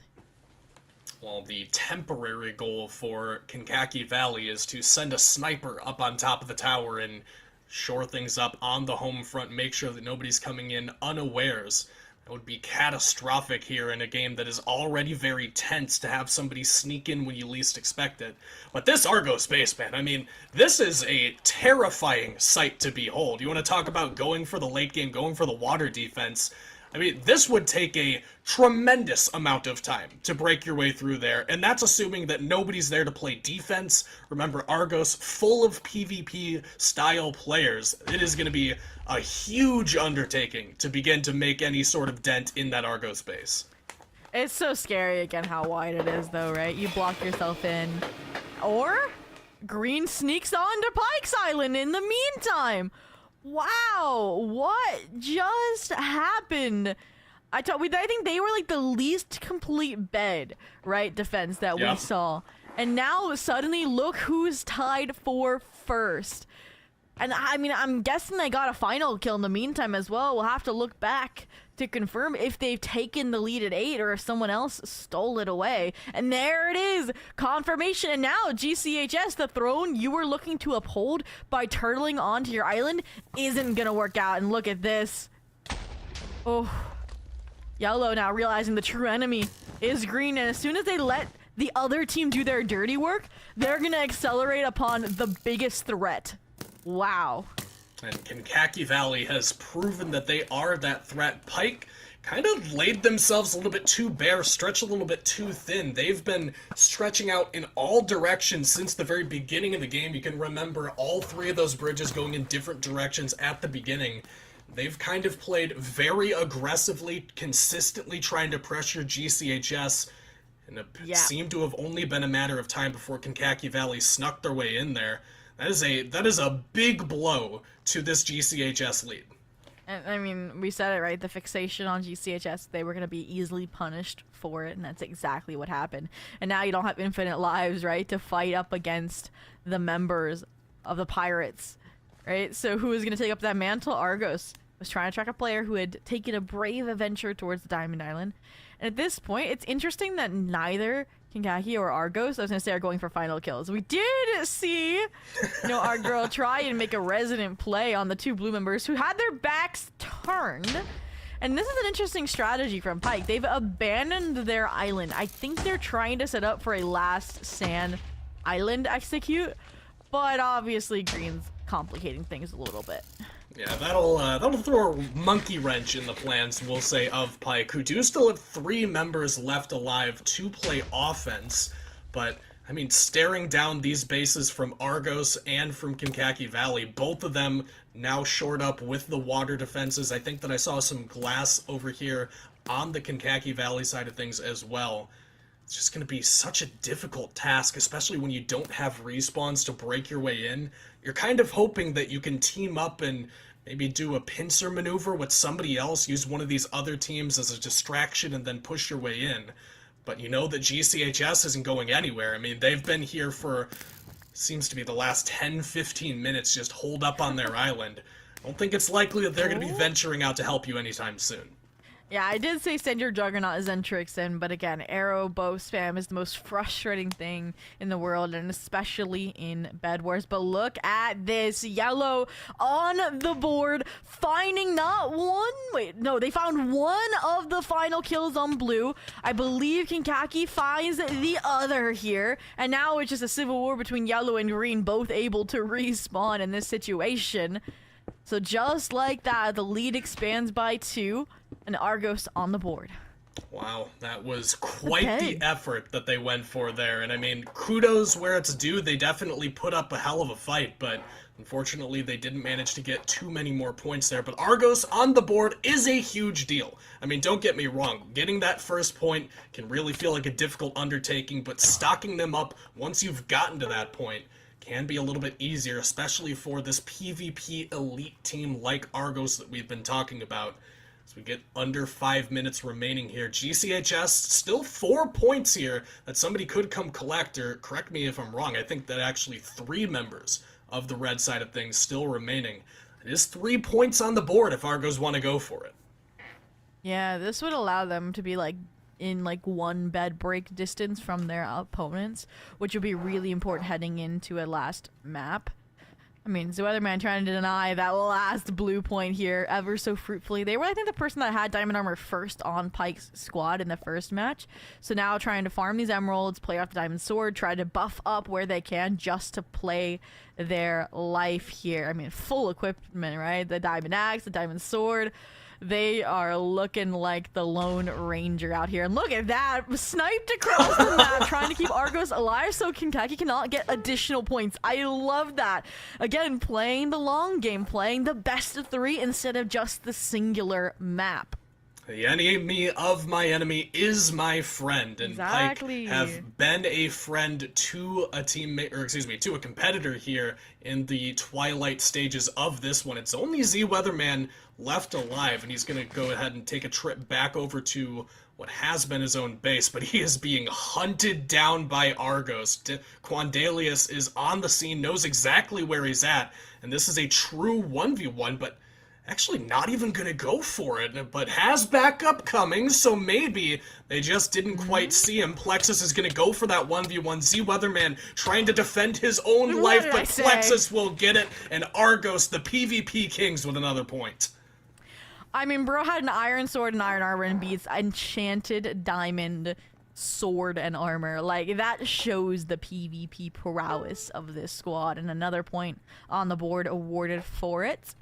Well, the temporary goal for Kankakee Valley is to send a sniper up on top of the tower and shore things up on the home front, make sure that nobody's coming in unawares. That would be catastrophic here in a game that is already very tense to have somebody sneak in when you least expect it. But this Argos base, man, I mean, this is a terrifying sight to behold. You want to talk about going for the late game, going for the water defense. I mean, this would take a tremendous amount of time to break your way through there, and that's assuming that nobody's there to play defense. Remember, Argos, full of PvP-style players. It is going to be a huge undertaking to begin to make any sort of dent in that Argos base. It's so scary, again, how wide it is, though, right? You block yourself in. Or green sneaks onto Pike's Island in the meantime. Wow, what just happened? I think they were like the least complete bed, right, defense that we saw. And now suddenly look who's tied for first. And I mean, I'm guessing they got a final kill in the meantime as well. We'll have to look back to confirm if they've taken the lead at 8 or if someone else stole it away. And there it is, confirmation. And now GCHS, the throne you were looking to uphold by turtling onto your island, isn't gonna work out. And look at this. Oh, yellow now realizing the true enemy is green, and as soon as they let the other team do their dirty work, they're gonna accelerate upon the biggest threat. Wow. And Kankakee Valley has proven that they are that threat. Pike kind of laid themselves a little bit too bare, stretched a little bit too thin. They've been stretching out in all directions since the very beginning of the game. You can remember all 3 of those bridges going in different directions at the beginning. They've kind of played very aggressively, consistently trying to pressure GCHS, and it seemed to have only been a matter of time before Kankakee Valley snuck their way in there. That is a big blow to this GCHS lead. And I mean, we said it, right? The fixation on GCHS, they were going to be easily punished for it, and that's exactly what happened. And now you don't have infinite lives, right, to fight up against the members of the Pirates, right? So who is going to take up that mantle? Argos was trying to track a player who had taken a brave adventure towards the Diamond Island. And at this point, it's interesting that neither Kankakee or Argos, I was going to say, are going for final kills. We did see, our girl try and make a resident play on the 2 blue members who had their backs turned. And this is an interesting strategy from Pike. They've abandoned their island. I think they're trying to set up for a last sand island execute, but obviously green's complicating things a little bit. Yeah, that'll throw a monkey wrench in the plans, we'll say, of Pike, who do still have 3 members left alive to play offense. But, I mean, staring down these bases from Argos and from Kankakee Valley, both of them now shored up with the water defenses. I think that I saw some glass over here on the Kankakee Valley side of things as well. It's just going to be such a difficult task, especially when you don't have respawns to break your way in. You're kind of hoping that you can team up and maybe do a pincer maneuver with somebody else, use one of these other teams as a distraction, and then push your way in. But you know that GCHS isn't going anywhere. I mean, they've been here for, seems to be the last 10-15 minutes, just holed up on their island. I don't think it's likely that they're going to be venturing out to help you anytime soon. Yeah, I did say send your Juggernaut Zentrix in, but again, arrow bow spam is the most frustrating thing in the world, and especially in Bed Wars. But look at this. Yellow on the board, finding not one... Wait, no, they found one of the final kills on blue. I believe Kankakee finds the other here, and now it's just a civil war between yellow and green, both able to respawn in this situation. So just like that, the lead expands by 2. And Argos on the board. Wow, that was quite the effort that they went for there. And I mean, kudos where it's due. They definitely put up a hell of a fight, but unfortunately they didn't manage to get too many more points there. But Argos on the board is a huge deal. I mean, don't get me wrong. Getting that first point can really feel like a difficult undertaking, but stocking them up once you've gotten to that point can be a little bit easier, especially for this PvP elite team like Argos that we've been talking about. As we get under 5 minutes remaining here, GCHS still 4 points here that somebody could come collect, or correct me if I'm wrong, I think that actually 3 members of the red side of things still remaining. It is 3 points on the board if Argos want to go for it. Yeah, this would allow them to be in 1 bed break distance from their opponents, which would be really important heading into a last map. I mean, Weatherman trying to deny that last blue point here ever so fruitfully. They were, I think, the person that had diamond armor first on Pike's squad in the first match. So now trying to farm these emeralds, play off the diamond sword, try to buff up where they can just to play their life here. I mean, full equipment, right? The diamond axe, the diamond sword. They are looking like the Lone Ranger out here. And look at that, sniped across the map, trying to keep Argos alive so Kankakee cannot get additional points. I love that. Again, playing the long game, playing the best of 3 instead of just the singular map. The enemy of my enemy is my friend, and Exactly. Pike have been a friend to a teammate, or excuse me, to a competitor here in the twilight stages of this one. It's only Z Weatherman left alive, and he's going to go ahead and take a trip back over to what has been his own base, but he is being hunted down by Argos. Quandalius is on the scene, knows exactly where he's at, and this is a true 1v1, but actually not even gonna go for it, but has backup coming, so maybe they just didn't quite see him. Plexus is gonna go for that 1v1. Z Weatherman trying to defend his own life, but Plexus will get it, and Argos, the PvP Kings, with another point. I mean, bro had an iron sword and iron armor and beats enchanted diamond sword and armor. Like, that shows the PvP prowess of this squad, and another point on the board awarded for it.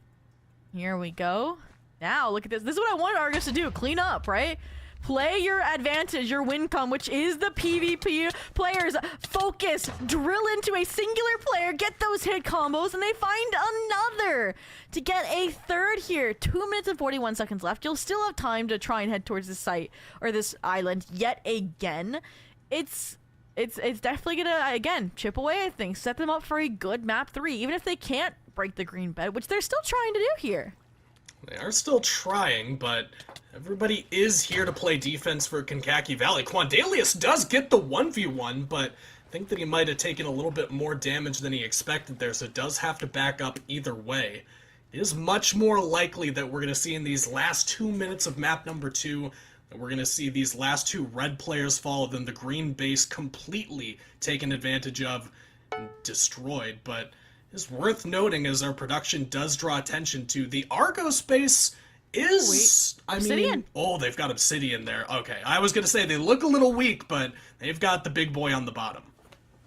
Here we go. Now, look at this. This is what I wanted Argos to do. Clean up, right? Play your advantage, your win con, which is the PvP. Players, focus, drill into a singular player, get those hit combos, and they find another to get a third here. 2 minutes and 41 seconds left. You'll still have time to try and head towards this site, or this island yet again. It's definitely gonna, again, chip away, I think. Set them up for a good map 3, even if they can't break the green bed, which they're still trying to do here. They are still trying, but everybody is here to play defense for Kankakee Valley. Quandalius does get the 1v1, but I think that he might have taken a little bit more damage than he expected there, so does have to back up either way. It is much more likely that we're going to see in these last 2 minutes of map number 2 that we're going to see these last 2 red players fall than the green base completely taken advantage of and destroyed, but is worth noting as our production does draw attention to the Argos base is, Obsidian. Oh, they've got Obsidian there. Okay, I was going to say they look a little weak, but they've got the big boy on the bottom.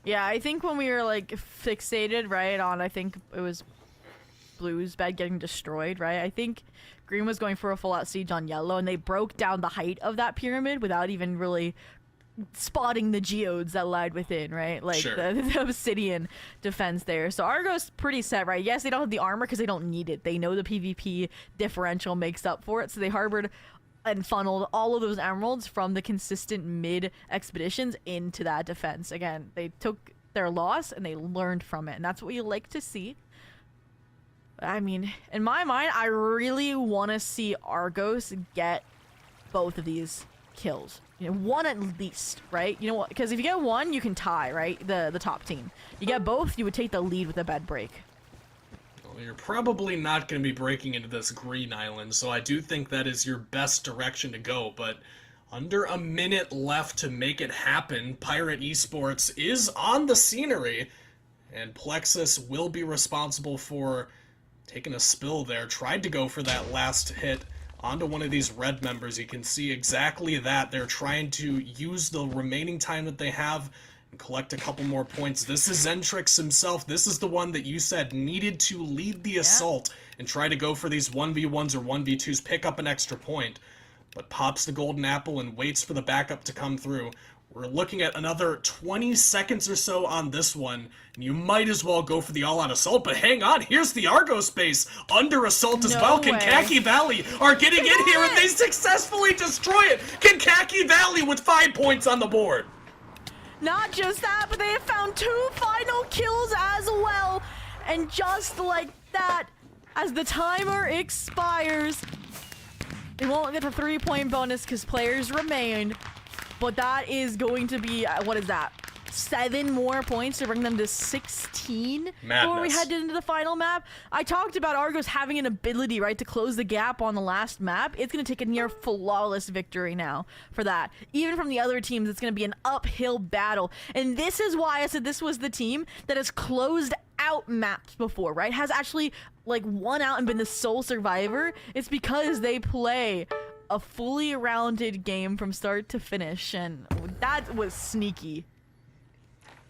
Yeah, I think when we were, like, fixated, right, on, I think it was Blue's bed getting destroyed, right? I think Green was going for a full-out siege on Yellow, and they broke down the height of that pyramid without even really spotting the geodes that lied within, right? Like, sure. the obsidian defense there. So Argos pretty set, right? Yes, they don't have the armor because they don't need it. They know the PvP differential makes up for it, so they harbored and funneled all of those emeralds from the consistent mid expeditions into that defense. Again, they took their loss and they learned from it, and that's what you like to see. I mean, in my mind, I really want to see Argos get both of these kills. You know, one at least, right? You know what? Because if you get one, you can tie, right? The top team. You get both, you would take the lead with a bed break. Well, you're probably not going to be breaking into this green island, so I do think that is your best direction to go, but under a minute left to make it happen. Pirate Esports is on the scenery, and Plexus will be responsible for taking a spill there. Tried to go for that last hit onto one of these red members. You can see exactly that. They're trying to use the remaining time that they have and collect a couple more points. This is Zentrix himself. This is the one that you said needed to lead the assault and try to go for these 1v1s or 1v2s, pick up an extra point, but pops the golden apple and waits for the backup to come through. We're looking at another 20 seconds or so on this one, and you might as well go for the all-out assault, but hang on, here's the Argos base under assault as well. Kankakee Valley are getting in here, and they successfully destroy it! Kankakee Valley with 5 points on the board! Not just that, but they have found 2 final kills as well, and just like that, as the timer expires, they won't get the 3-point bonus because players remained. But that is going to be, what is that? 7 more points to bring them to 16 before we head into the final map. I talked about Argos having an ability, right, to close the gap on the last map. It's going to take a near flawless victory now for that. Even from the other teams, it's going to be an uphill battle. And this is why I said this was the team that has closed out maps before, right? Has actually, like, won out and been the sole survivor. It's because they play a fully rounded game from start to finish, and that was sneaky.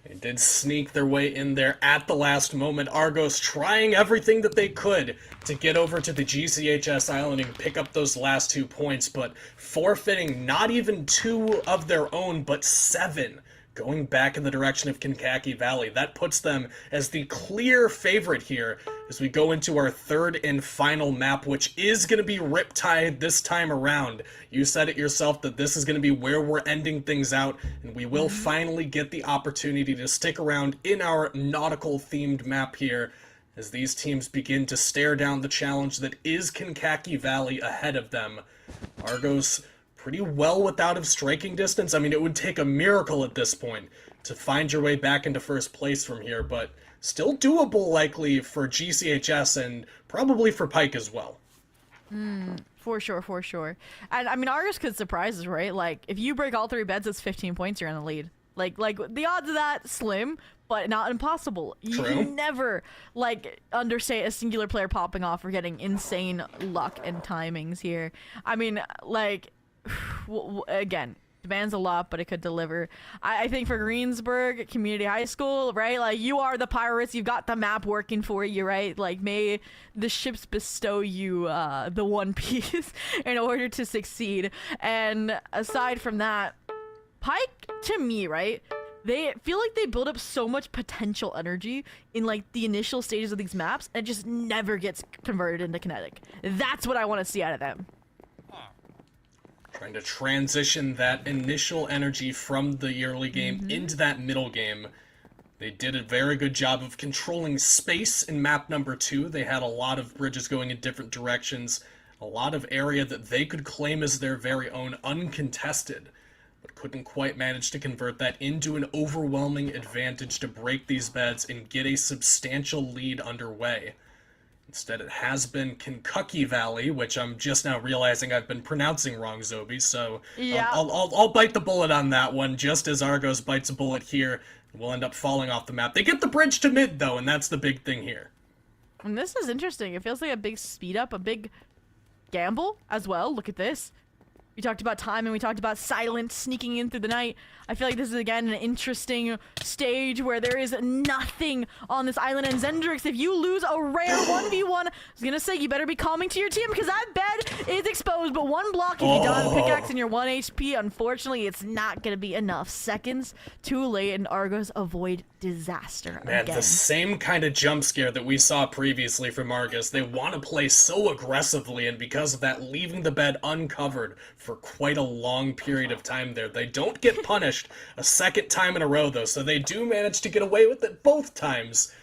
They did sneak their way in there at the last moment. Argos trying everything that they could to get over to the GCHS island and pick up those last 2 points, but forfeiting not even 2 of their own, but 7 going back in the direction of Kankakee Valley. That puts them as the clear favorite here as we go into our third and final map, which is going to be Riptide this time around. You said it yourself that this is going to be where we're ending things out, and we will finally get the opportunity to stick around in our nautical-themed map here as these teams begin to stare down the challenge that is Kankakee Valley ahead of them. Argos pretty well without of striking distance. I mean, it would take a miracle at this point to find your way back into first place from here, but still doable likely for GCHS and probably for Pike as well. For sure, for sure. And I mean, Argos could surprise us, right? Like, if you break all 3 beds, it's 15 points, you're in the lead. Like the odds of that slim, but not impossible. You can never, like, understate a singular player popping off or getting insane luck and timings here. I mean, like, again, demands a lot, but it could deliver. I think for Greensburg Community High School, right? Like, you are the Pirates, you've got the map working for you, right? Like, may the ships bestow you the one piece in order to succeed. And aside from that, Pike, to me, right? They feel like they build up so much potential energy in, like, the initial stages of these maps, and it just never gets converted into kinetic. That's what I want to see out of them. Trying to transition that initial energy from the early game into that middle game. They did a very good job of controlling space in map number 2. They had a lot of bridges going in different directions, a lot of area that they could claim as their very own uncontested, but couldn't quite manage to convert that into an overwhelming advantage to break these beds and get a substantial lead underway. Instead, it has been Kankakee Valley, which I'm just now realizing I've been pronouncing wrong, Zobi, so yeah. I'll bite the bullet on that one, just as Argos bites a bullet here, and we'll end up falling off the map. They get the bridge to mid, though, and that's the big thing here. And this is interesting. It feels like a big speed up, a big gamble as well. Look at this. We talked about time, and we talked about silent sneaking in through the night. I feel like this is, again, an interesting stage where there is nothing on this island. And Zendrix, if you lose a rare 1v1, I was going to say, you better be calming to your team because that bed is exposed. But one block if you done pickaxe and you're 1 HP, unfortunately, it's not going to be enough. Seconds too late, and Argos avoid disaster Man, again. the same kind of jump scare that we saw previously from Argos. They want to play so aggressively, and because of that, leaving the bed uncovered for quite a long period of time there. They don't get punished a second time in a row, though, so they do manage to get away with it both times.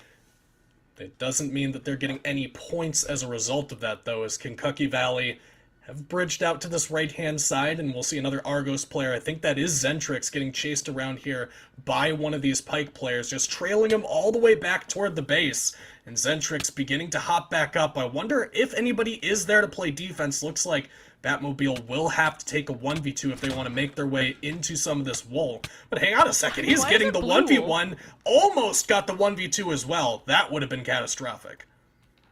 It doesn't mean that they're getting any points as a result of that, though, as Kankakee Valley have bridged out to this right-hand side, and we'll see another Argos player. I think that is Zentrix getting chased around here by one of these Pike players, just trailing him all the way back toward the base, and Zentrix beginning to hop back up. I wonder if anybody is there to play defense. Looks like Batmobile will have to take a 1v2 if they want to make their way into some of this wool. But hang on a second, he's getting the 1v1, almost got the 1v2 as well. That would have been catastrophic.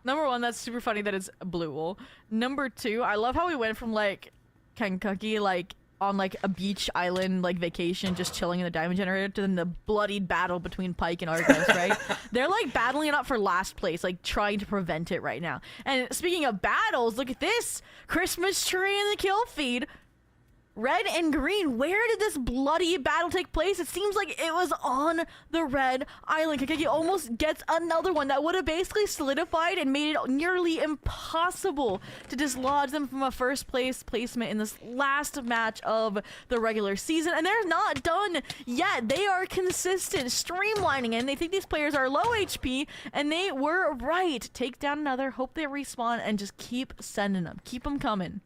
Number 1, that's super funny that it's blue wool. Number 2, I love how we went from, like, Kankakee, like, on, like, a beach island, like, vacation, just chilling in the diamond generator, to then the bloodied battle between Pike and Argos, right? They're, like, battling it out for last place, like, trying to prevent it right now. And speaking of battles, look at this! Christmas tree in the kill feed. Red and green, where did this bloody battle take place? It seems like it was on the red island. Kankakee almost gets another one that would have basically solidified and made it nearly impossible to dislodge them from a first place placement in this last match of the regular season. And they're not done yet. They are consistent, streamlining, and they think these players are low HP, and they were right. Take down another, hope they respawn, and just keep sending them. Keep them coming.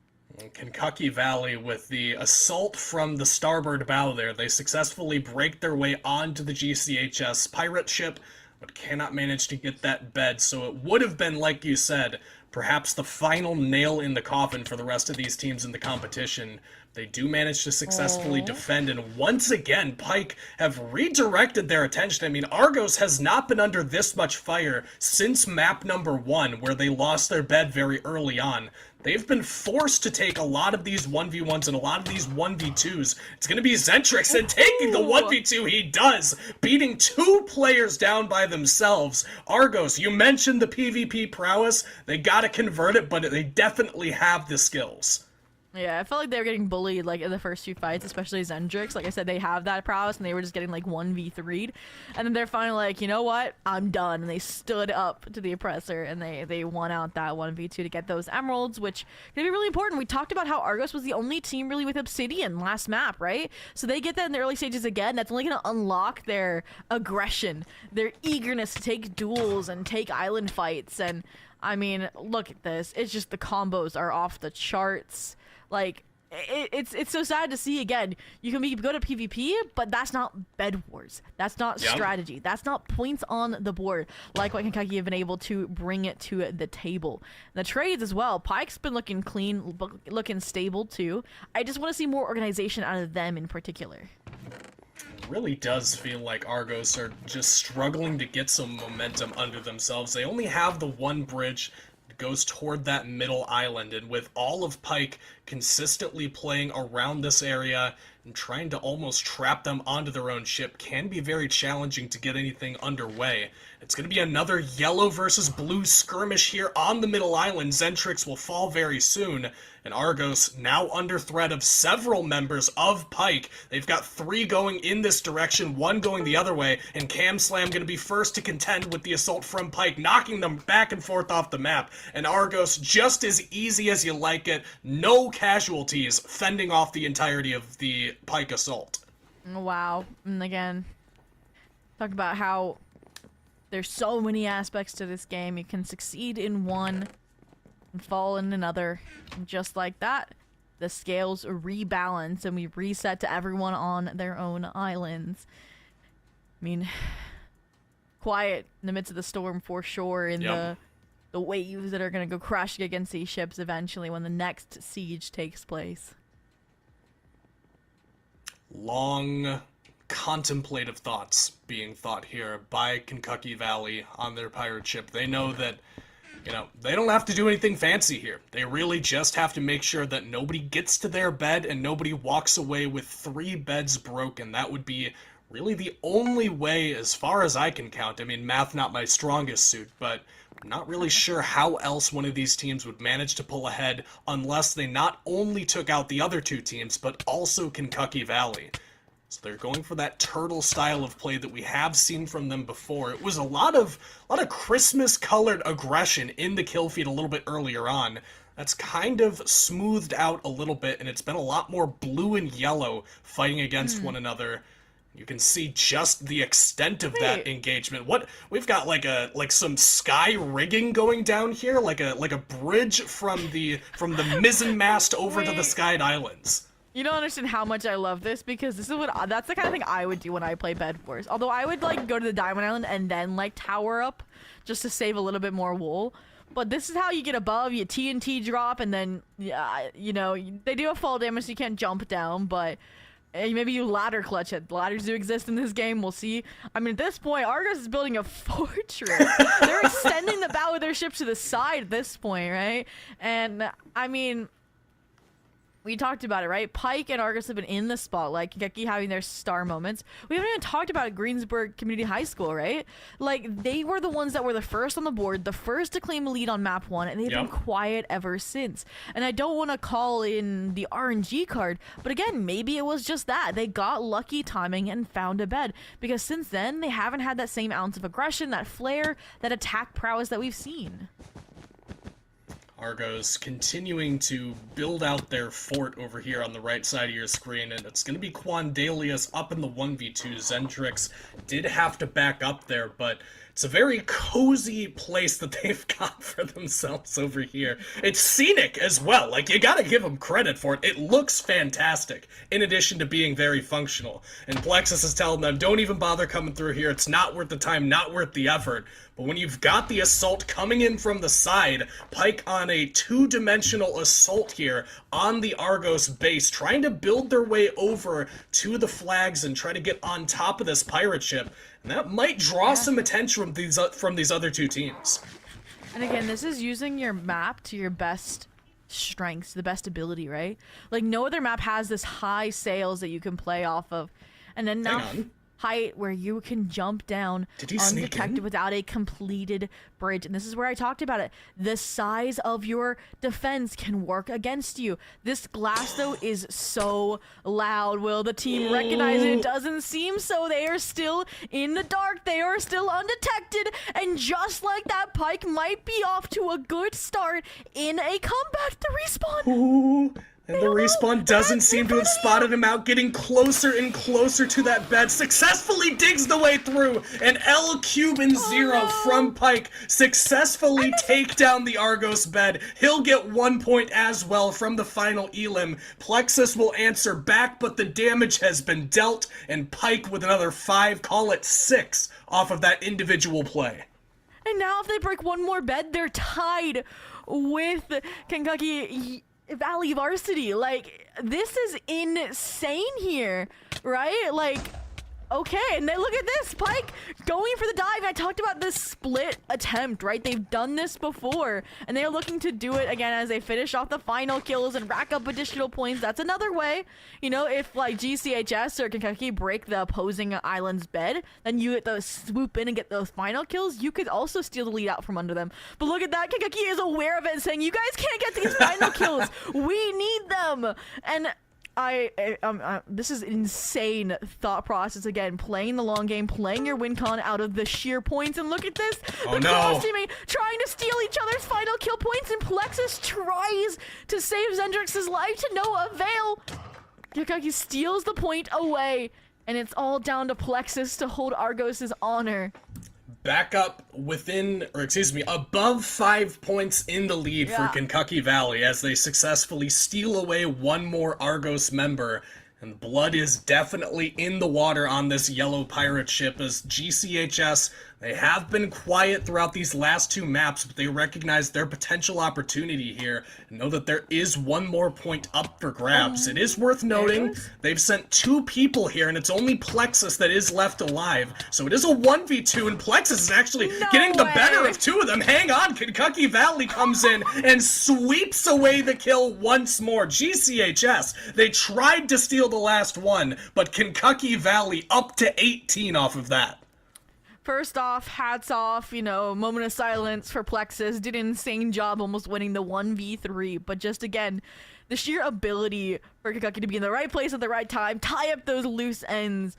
Kankakee Valley with the assault from the starboard bow there. They successfully break their way onto the GCHS pirate ship, but cannot manage to get that bed. So it would have been, like you said, perhaps the final nail in the coffin for the rest of these teams in the competition. They do manage to successfully defend, and once again, Pike have redirected their attention. I mean, Argos has not been under this much fire since map number 1, where they lost their bed very early on. They've been forced to take a lot of these 1v1s and a lot of these 1v2s. It's going to be Zentrix, and taking the 1v2 he does, beating 2 players down by themselves. Argos, you mentioned the PvP prowess. They got to convert it, but they definitely have the skills. Yeah, I felt like they were getting bullied like in the first few fights, especially Zendrix. Like I said, they have that prowess and they were just getting like 1v3'd. And then they're finally like, you know what? I'm done. And they stood up to the oppressor and they won out that 1v2 to get those emeralds, which can be really important. We talked about how Argos was the only team really with Obsidian last map, right? So they get that in the early stages again. That's only going to unlock their aggression, their eagerness to take duels and take island fights. And I mean, look at this. It's just the combos are off the charts. Like, it's so sad to see again. You can be good at PvP, but that's not Bed Wars. That's not strategy. That's not points on the board like what Kankakee have been able to bring it to the table. The trades as well. Pike's been looking clean, looking stable too. I just want to see more organization out of them in particular. It really does feel like Argos are just struggling to get some momentum under themselves. They only have the one bridge that goes toward that middle island, and with all of Pike consistently playing around this area and trying to almost trap them onto their own ship can be very challenging to get anything underway. It's going to be another yellow versus blue skirmish here on the middle island. Zentrix will fall very soon, and Argos now under threat of several members of Pike. They've got 3 going in this direction, 1 going the other way, and Cam Slam going to be first to contend with the assault from Pike, knocking them back and forth off the map. And Argos, just as easy as you like it, no casualties, fending off the entirety of the Pike assault. Wow. And again, talk about how there's so many aspects to this game. You can succeed in one and fall in another. And just like that, the scales rebalance and we reset to everyone on their own islands. I mean, quiet in the midst of the storm for sure, in the waves that are going to go crashing against these ships eventually when the next siege takes place. Long, contemplative thoughts being thought here by Kankakee Valley on their pirate ship. They know that, you know, they don't have to do anything fancy here. They really just have to make sure that nobody gets to their bed and nobody walks away with 3 beds broken. That would be really the only way, as far as I can count. I mean, math not my strongest suit, but I'm not really sure how else one of these teams would manage to pull ahead unless they not only took out the other 2 teams, but also Kankakee Valley. So they're going for that turtle style of play that we have seen from them before. It was a lot of Christmas-colored aggression in the kill feed a little bit earlier on. That's kind of smoothed out a little bit, and it's been a lot more blue and yellow fighting against one another. You can see just the extent of that engagement. What we've got, like some sky rigging going down here, like a bridge from the mizzen mast over to the Skied Islands. You don't understand how much I love this, because this is that's the kind of thing I would do when I play Bed Wars. Although I would like go to the Diamond Island and then like tower up just to save a little bit more wool. But this is how you get above, you TNT drop, and then you know, they do have fall damage so you can't jump down, but maybe you ladder clutch it. Ladders do exist in this game, we'll see. I mean, at this point, Argos is building a fortress. They're extending the bow of their ship to the side at this point, right? And I mean, we talked about it, right? Pike and Argos have been in the spotlight, Kankakee having their star moments. We haven't even talked about Greensburg Community High School, right? Like, they were the ones that were the first on the board, the first to claim a lead on map 1, and they've been quiet ever since. And I don't want to call in the RNG card, but again, maybe it was just that. They got lucky timing and found a bed, because since then, they haven't had that same ounce of aggression, that flair, that attack prowess that we've seen. Argos continuing to build out their fort over here on the right side of your screen, and it's going to be Quandalius up in the 1v2. Zentrix did have to back up there, but it's a very cozy place that they've got for themselves over here. It's scenic as well. Like, you gotta give them credit for it. It looks fantastic, in addition to being very functional. And Plexus is telling them, don't even bother coming through here. It's not worth the time, not worth the effort. But when you've got the assault coming in from the side, Pike on a 2-dimensional assault here on the Argos base, trying to build their way over to the flags and try to get on top of this pirate ship. And that might draw some attention from these other 2 teams. And again, this is using your map to your best strengths, the best ability, right? Like, no other map has this high sails that you can play off of. And then now height where you can jump down undetected without a completed bridge. And this is where I talked about it. The size of your defense can work against you. This glass, though, is so loud. Will the team recognize it? It doesn't seem so. They are still in the dark. They are still undetected. And just like that, Pike might be off to a good start in a comeback to respawn. Ooh. And the respawn doesn't seem to have spotted him out, getting closer and closer to that bed, successfully digs the way through, and L3 from Pike successfully take down the Argos bed. He'll get 1 point as well from the final elim. Plexus will answer back, but the damage has been dealt, and Pike with another 5, call it 6, off of that individual play. And now if they break one more bed, they're tied with Kankakee Valley Varsity. Like, this is insane here, right? Like, okay, and then look at this, Pike going for the dive. I talked about this split attempt, right? They've done this before, and they're looking to do it again as they finish off the final kills and rack up additional points. That's another way, you know, if like GCHS or Kankakee break the opposing island's bed, then you get those swoop in and get those final kills. You could also steal the lead out from under them. But look at that, Kankakee is aware of it and saying, you guys can't get these final kills. We need them. And this is insane thought process again. Playing the long game, playing your win con out of the sheer points, and look at this. Oh, the cross teammate trying to steal each other's final kill points, and Plexus tries to save Zendrix's life to no avail. Kankakee steals the point away, and it's all down to Plexus to hold Argos' honor. Back up above 5 points in the lead for Kankakee Valley as they successfully steal away one more Argos member. And blood is definitely in the water on this yellow pirate ship as GCHS, they have been quiet throughout these last 2 maps, but they recognize their potential opportunity here and know that there is one more point up for grabs. It is worth noting they've sent 2 people here, and it's only Plexus that is left alive. So it is a 1v2, and Plexus is actually getting the better of 2 of them. Hang on, Kankakee Valley comes in and sweeps away the kill once more. GCHS, they tried to steal the last one, but Kankakee Valley up to 18 off of that. First off, hats off, you know, moment of silence for Plexus. Did an insane job almost winning the 1v3. But just again, the sheer ability for Kankakee to be in the right place at the right time, tie up those loose ends,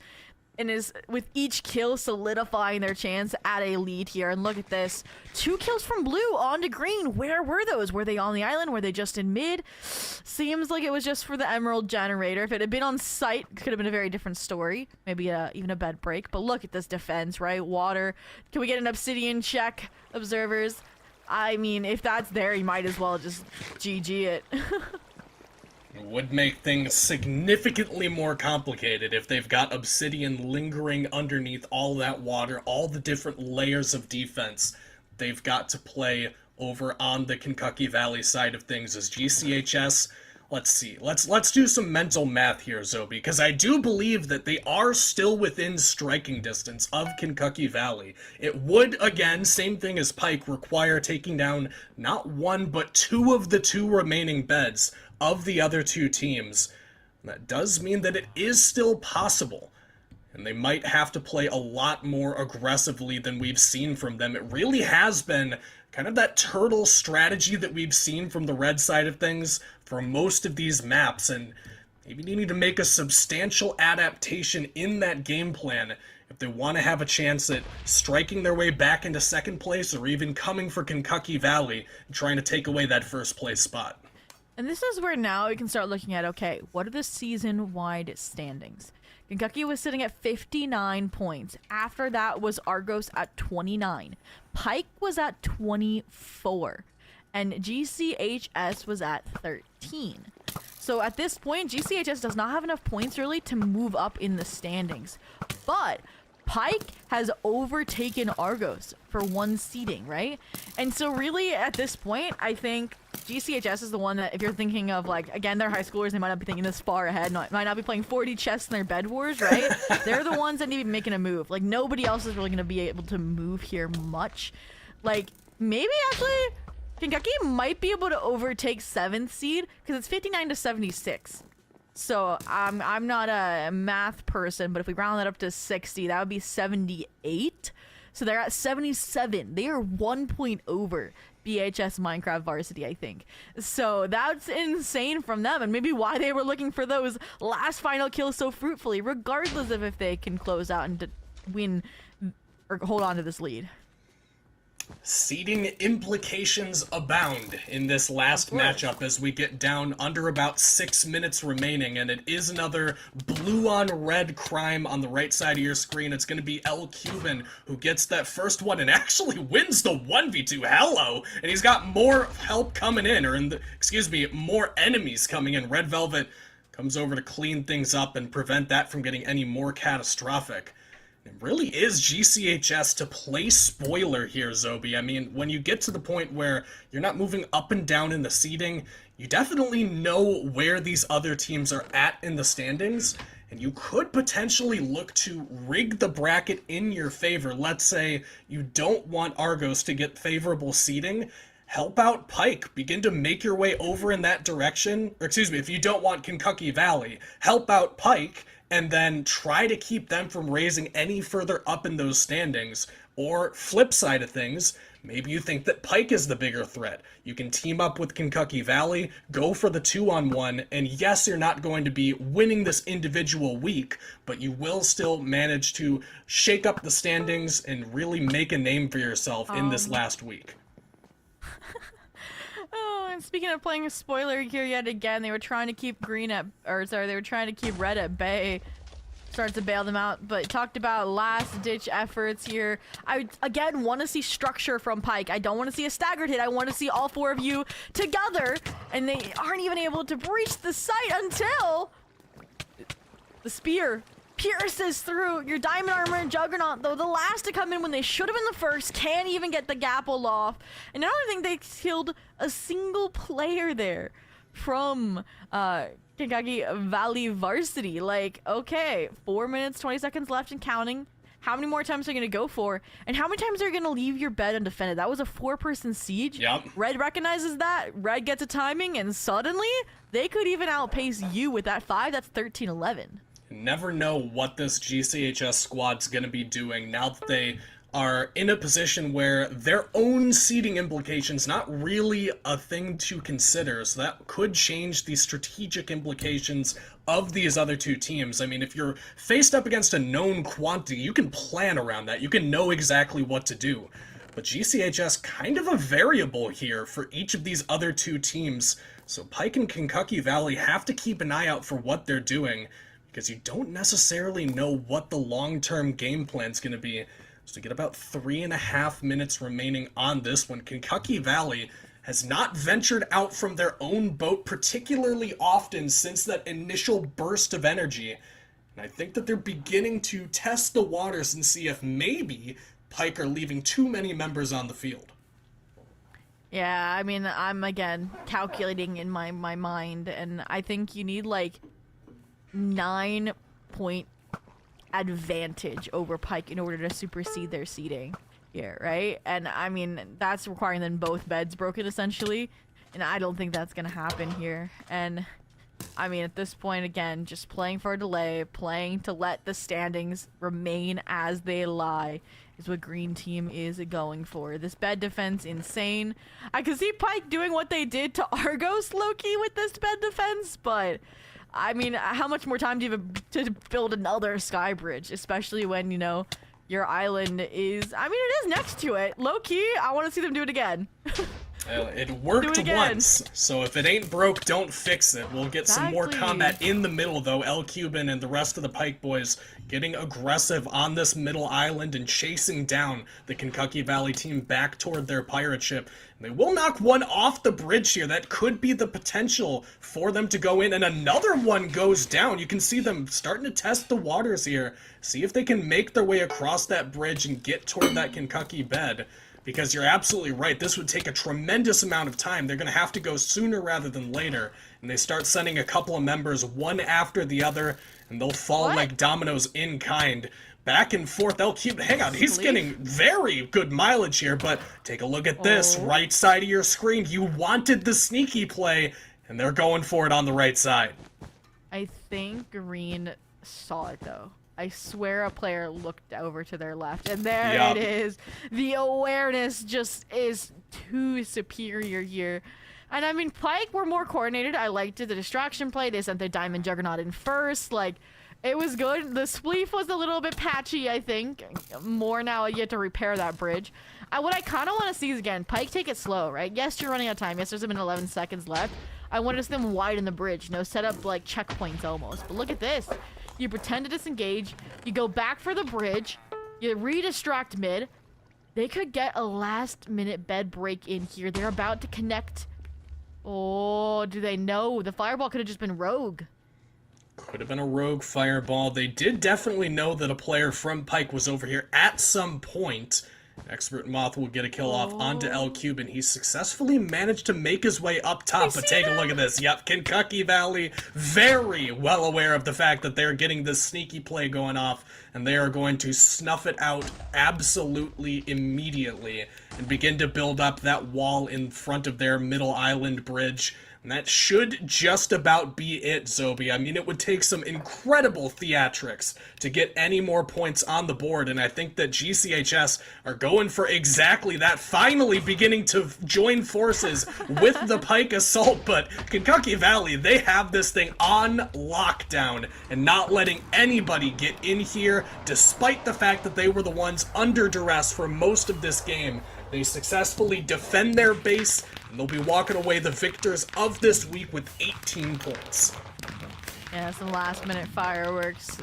and is with each kill solidifying their chance at a lead here. And look at this. 2 kills from blue onto green. Where were those? Were they on the island? Were they just in mid? Seems like it was just for the emerald generator. If it had been on site, it could have been a very different story. Maybe even a bed break. But look at this defense, right? Water. Can we get an obsidian check, observers? I mean, if that's there, you might as well just GG it. It would make things significantly more complicated if they've got obsidian lingering underneath all that water, all the different layers of defense they've got to play over on the Kankakee Valley side of things as GCHS. Let's see. Let's do some mental math here, Zobi, because I do believe that they are still within striking distance of Kankakee Valley. It would, again, same thing as Pike, require taking down not 1 but 2 of the 2 remaining beds of the other 2 teams. That does mean that it is still possible, and they might have to play a lot more aggressively than we've seen from them. It really has been kind of that turtle strategy that we've seen from the red side of things for most of these maps, and maybe needing to make a substantial adaptation in that game plan if they want to have a chance at striking their way back into second place or even coming for Kankakee Valley and trying to take away that first place spot. And this is where now we can start looking at, okay, what are the season-wide standings? Kankakee was sitting at 59 points. After that was Argos at 29. Pike was at 24. And GCHS was at 13. So at this point, GCHS does not have enough points really to move up in the standings. But Pike has overtaken Argos for 1 seeding, right? And so really at this point, I think GCHS is the one that, if you're thinking of, like, again, they're high schoolers, they might not be thinking this far ahead, might not be playing 40 chess in their bed wars, right? They're the ones that need to be making a move. Like, nobody else is really going to be able to move here much. Like, maybe actually Kankakee might be able to overtake 7th seed because it's 59 to 76. So I'm not a math person, but if we round that up to 60, that would be 78. So they're at 77. They are 1 point over BHS Minecraft Varsity, I think. So that's insane from them, and maybe why they were looking for those last final kills so fruitfully, regardless of if they can close out and win or hold on to this lead. Seeding implications abound in this last matchup as we get down under about 6 minutes remaining, and it is another blue on red crime on the right side of your screen. It's going to be L Cuban who gets that first one and actually wins the 1v2. Hello! And he's got more help coming in, or more enemies coming in. Red Velvet comes over to clean things up and prevent that from getting any more catastrophic. It really is GCHS to play spoiler here, Zobi. I mean, when you get to the point where you're not moving up and down in the seeding, you definitely know where these other teams are at in the standings, and you could potentially look to rig the bracket in your favor. Let's say you don't want Argos to get favorable seeding. Help out Pike. Begin to make your way over in that direction. Or excuse me, if you don't want Kankakee Valley, help out Pike, and then try to keep them from raising any further up in those standings. Or, flip side of things, maybe you think that Pike is the bigger threat. You can team up with Kankakee Valley, go for the 2-on-1, and yes, you're not going to be winning this individual week, but you will still manage to shake up the standings and really make a name for yourself in this last week. Oh, and speaking of playing a spoiler here yet again, they were trying to keep they were trying to keep red at bay. Starts to bail them out, but talked about last ditch efforts here. I again want to see structure from Pike. I don't want to see a staggered hit. I want to see all four of you together, and they aren't even able to breach the site until the spear pierces through your diamond armor and juggernaut, though the last to come in when they should have been the first. Can't even get the gapple off, and I don't think they killed a single player there from Kankakee Valley Varsity. Like, okay, 4 minutes 20 seconds left and counting. How many more times are you gonna go for, and how many times are you gonna leave your bed undefended? That was a 4-person siege. Yep. Red recognizes that. Red gets a timing, and suddenly they could even outpace you with that 5. That's 13-11. Never know what this GCHS squad's gonna be doing now that they are in a position where their own seeding implications not really a thing to consider, so that could change the strategic implications of these other two teams. I mean, if you're faced up against a known quantity, you can plan around that. You can know exactly what to do. But GCHS kind of a variable here for each of these other two teams, so Pike and Kankakee Valley have to keep an eye out for what they're doing, because you don't necessarily know what the long-term game plan's going to be. So we get about 3.5 minutes remaining on this one. Kankakee Valley has not ventured out from their own boat particularly often since that initial burst of energy. And I think that they're beginning to test the waters and see if maybe Pike are leaving too many members on the field. Yeah, I mean, I'm again calculating in my mind, and I think you need like 9-point advantage over Pike in order to supersede their seeding here, right? And I mean, that's requiring then both beds broken essentially, and I don't think that's gonna happen here. And I mean, at this point, again, just playing for a delay, playing to let the standings remain as they lie is what green team is going for. This bed defense, insane. I could see Pike doing what they did to Argos low-key with this bed defense, but I mean, how much more time do you have to build another sky bridge, especially when, you know, your island is, I mean, it is next to it. Low-key, I want to see them do it again. It worked once, so if it ain't broke, don't fix it. We'll get some more combat in the middle, though. L Cuban and the rest of the Pike boys getting aggressive on this middle island and chasing down the Kankakee Valley team back toward their pirate ship. And they will knock one off the bridge here. That could be the potential for them to go in, and another one goes down. You can see them starting to test the waters here, see if they can make their way across that bridge and get toward that Kankakee bed. Because you're absolutely right, this would take a tremendous amount of time. They're going to have to go sooner rather than later. And they start sending a couple of members one after the other, and they'll fall like dominoes in kind. Back and forth. Hang on, he's getting very good mileage here, but take a look at this. Right side of your screen. You wanted the sneaky play, and they're going for it on the right side. I think Green saw it though. I swear a player looked over to their left, and there it is. The awareness just is too superior here. And I mean, Pike were more coordinated. I liked it. The distraction play, they sent their Diamond Juggernaut in first. Like, it was good. The spleef was a little bit patchy, I think. More now, you have to repair that bridge. What I kind of want to see is, again, Pike take it slow, right? Yes, you're running out of time. Yes, there's been 11 seconds left. I want to see them widen the bridge, set up, like, checkpoints almost. But look at this. You pretend to disengage. You go back for the bridge. You re-distract mid. They could get a last-minute bed break in here. They're about to connect. Oh, do they know? The fireball could have just been rogue. Could have been a rogue fireball. They did definitely know that a player from Pike was over here at some point. Expert Moth will get a kill off onto L Cube, and he successfully managed to make his way up top. But take a look at this. Yep, Kankakee Valley very well aware of the fact that they're getting this sneaky play going off, and they are going to snuff it out absolutely immediately and begin to build up that wall in front of their middle island bridge. And that should just about be it, Zobi. I mean, it would take some incredible theatrics to get any more points on the board, and I think that GCHS are going for exactly that, finally beginning to join forces with the Pike Assault. But Kankakee Valley, they have this thing on lockdown and not letting anybody get in here, despite the fact that they were the ones under duress for most of this game. They successfully defend their base, and they'll be walking away the victors of this week with 18 points. Yeah, some last-minute fireworks,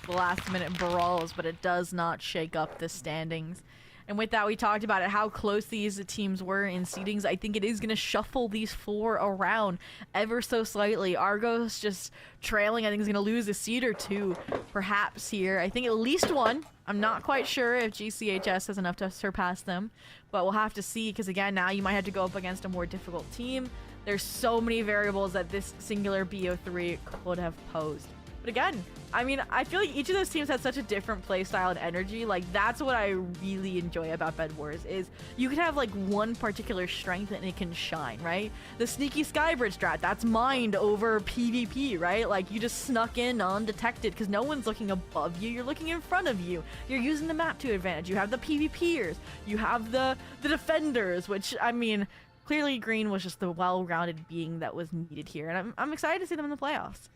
last-minute brawls, but it does not shake up the standings. And with that, we talked about it, how close these teams were in seedings. I think it is going to shuffle these four around ever so slightly. Argos just trailing. I think is going to lose a seed or two, perhaps here. I think at least one. I'm not quite sure if GCHS has enough to surpass them, but we'll have to see, because again, now you might have to go up against a more difficult team. There's so many variables that this singular BO3 could have posed. But again, I mean, I feel like each of those teams has such a different play style and energy. Like, that's what I really enjoy about Bed Wars, is you can have like one particular strength and it can shine, right? The sneaky skybridge strat, that's mined over PvP, right? Like, you just snuck in undetected because no one's looking above you, you're looking in front of you. You're using the map to advantage. You have the PvPers, you have the defenders, which, I mean, clearly Green was just the well-rounded being that was needed here, and I'm excited to see them in the playoffs.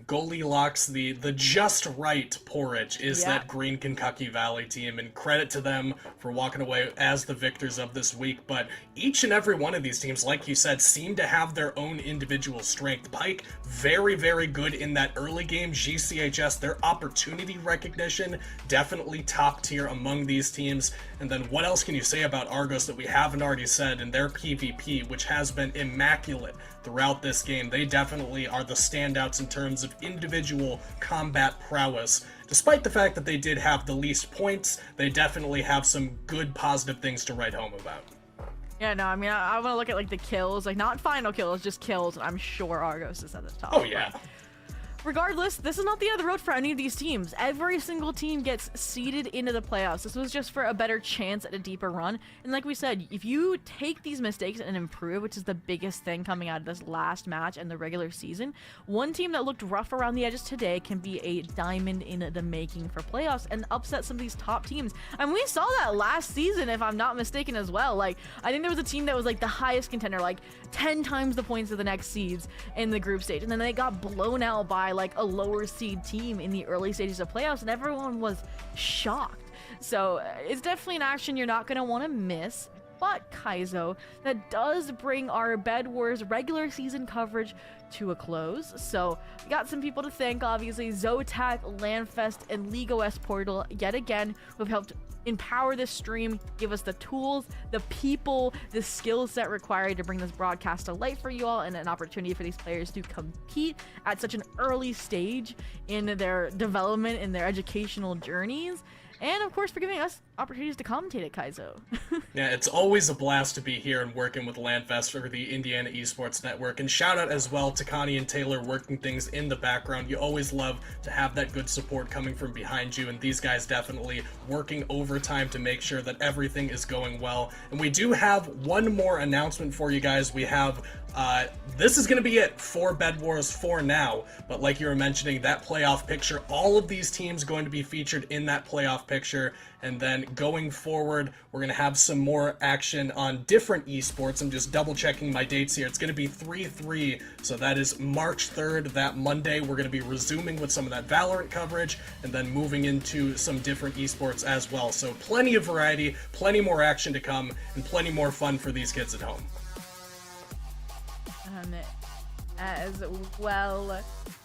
Goldilocks, the just right porridge is that Green Kankakee Valley team, and credit to them for walking away as the victors of this week. But each and every one of these teams, like you said, seem to have their own individual strength. Pike, very, very good in that early game. GCHS, their opportunity recognition, definitely top tier among these teams. And then what else can you say about Argos that we haven't already said in their PvP, which has been immaculate throughout this game? They definitely are the standouts in terms of individual combat prowess. Despite the fact that they did have the least points, they definitely have some good positive things to write home about. Yeah, no, I mean, I want to look at like the kills, like not final kills, just kills, and I'm sure Argos is at the top. Oh yeah. Regardless, this is not the end of the road for any of these teams. Every single team gets seeded into the playoffs. This was just for a better chance at a deeper run. And like we said, if you take these mistakes and improve, which is the biggest thing coming out of this last match and the regular season, one team that looked rough around the edges today can be a diamond in the making for playoffs and upset some of these top teams. And we saw that last season, if I'm not mistaken as well. Like, I think there was a team that was like the highest contender, like 10 times the points of the next seeds in the group stage. And then they got blown out by like a lower seed team in the early stages of playoffs, and everyone was shocked. So it's definitely an action you're not going to want to miss. But Kaizo, that does bring our Bed Wars regular season coverage to a close. So we got some people to thank, obviously. Zotac, Landfest, and League OS Portal yet again, who have helped empower this stream, give us the tools, the people, the skill set required to bring this broadcast to light for you all, and an opportunity for these players to compete at such an early stage in their development, in their educational journeys. And of course, for giving us opportunities to commentate at Kaizo. Yeah, it's always a blast to be here and working with Landfest for the Indiana Esports Network. And shout out as well to Connie and Taylor working things in the background. You always love to have that good support coming from behind you, and these guys definitely working overtime to make sure that everything is going well. And we do have one more announcement for you guys. We have this is going to be it for Bed Wars for now, but like you were mentioning, that playoff picture, all of these teams going to be featured in that playoff picture, and then going forward, we're going to have some more action on different esports. I'm just double checking my dates here. It's going to be 3-3, so that is March 3rd, that Monday. We're going to be resuming with some of that Valorant coverage, and then moving into some different esports as well. So plenty of variety, plenty more action to come, and plenty more fun for these kids at home. As well,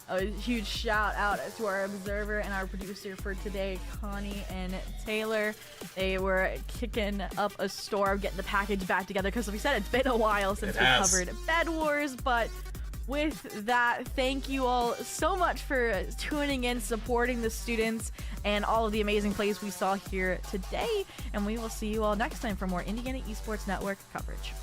a huge shout out to our observer and our producer for today, Connie and Taylor. They were kicking up a storm, getting the package back together, because we said it's been a while since we covered Bed Wars. But with that, thank you all so much for tuning in, supporting the students, and all of the amazing plays we saw here today. And we will see you all next time for more Indiana Esports Network coverage.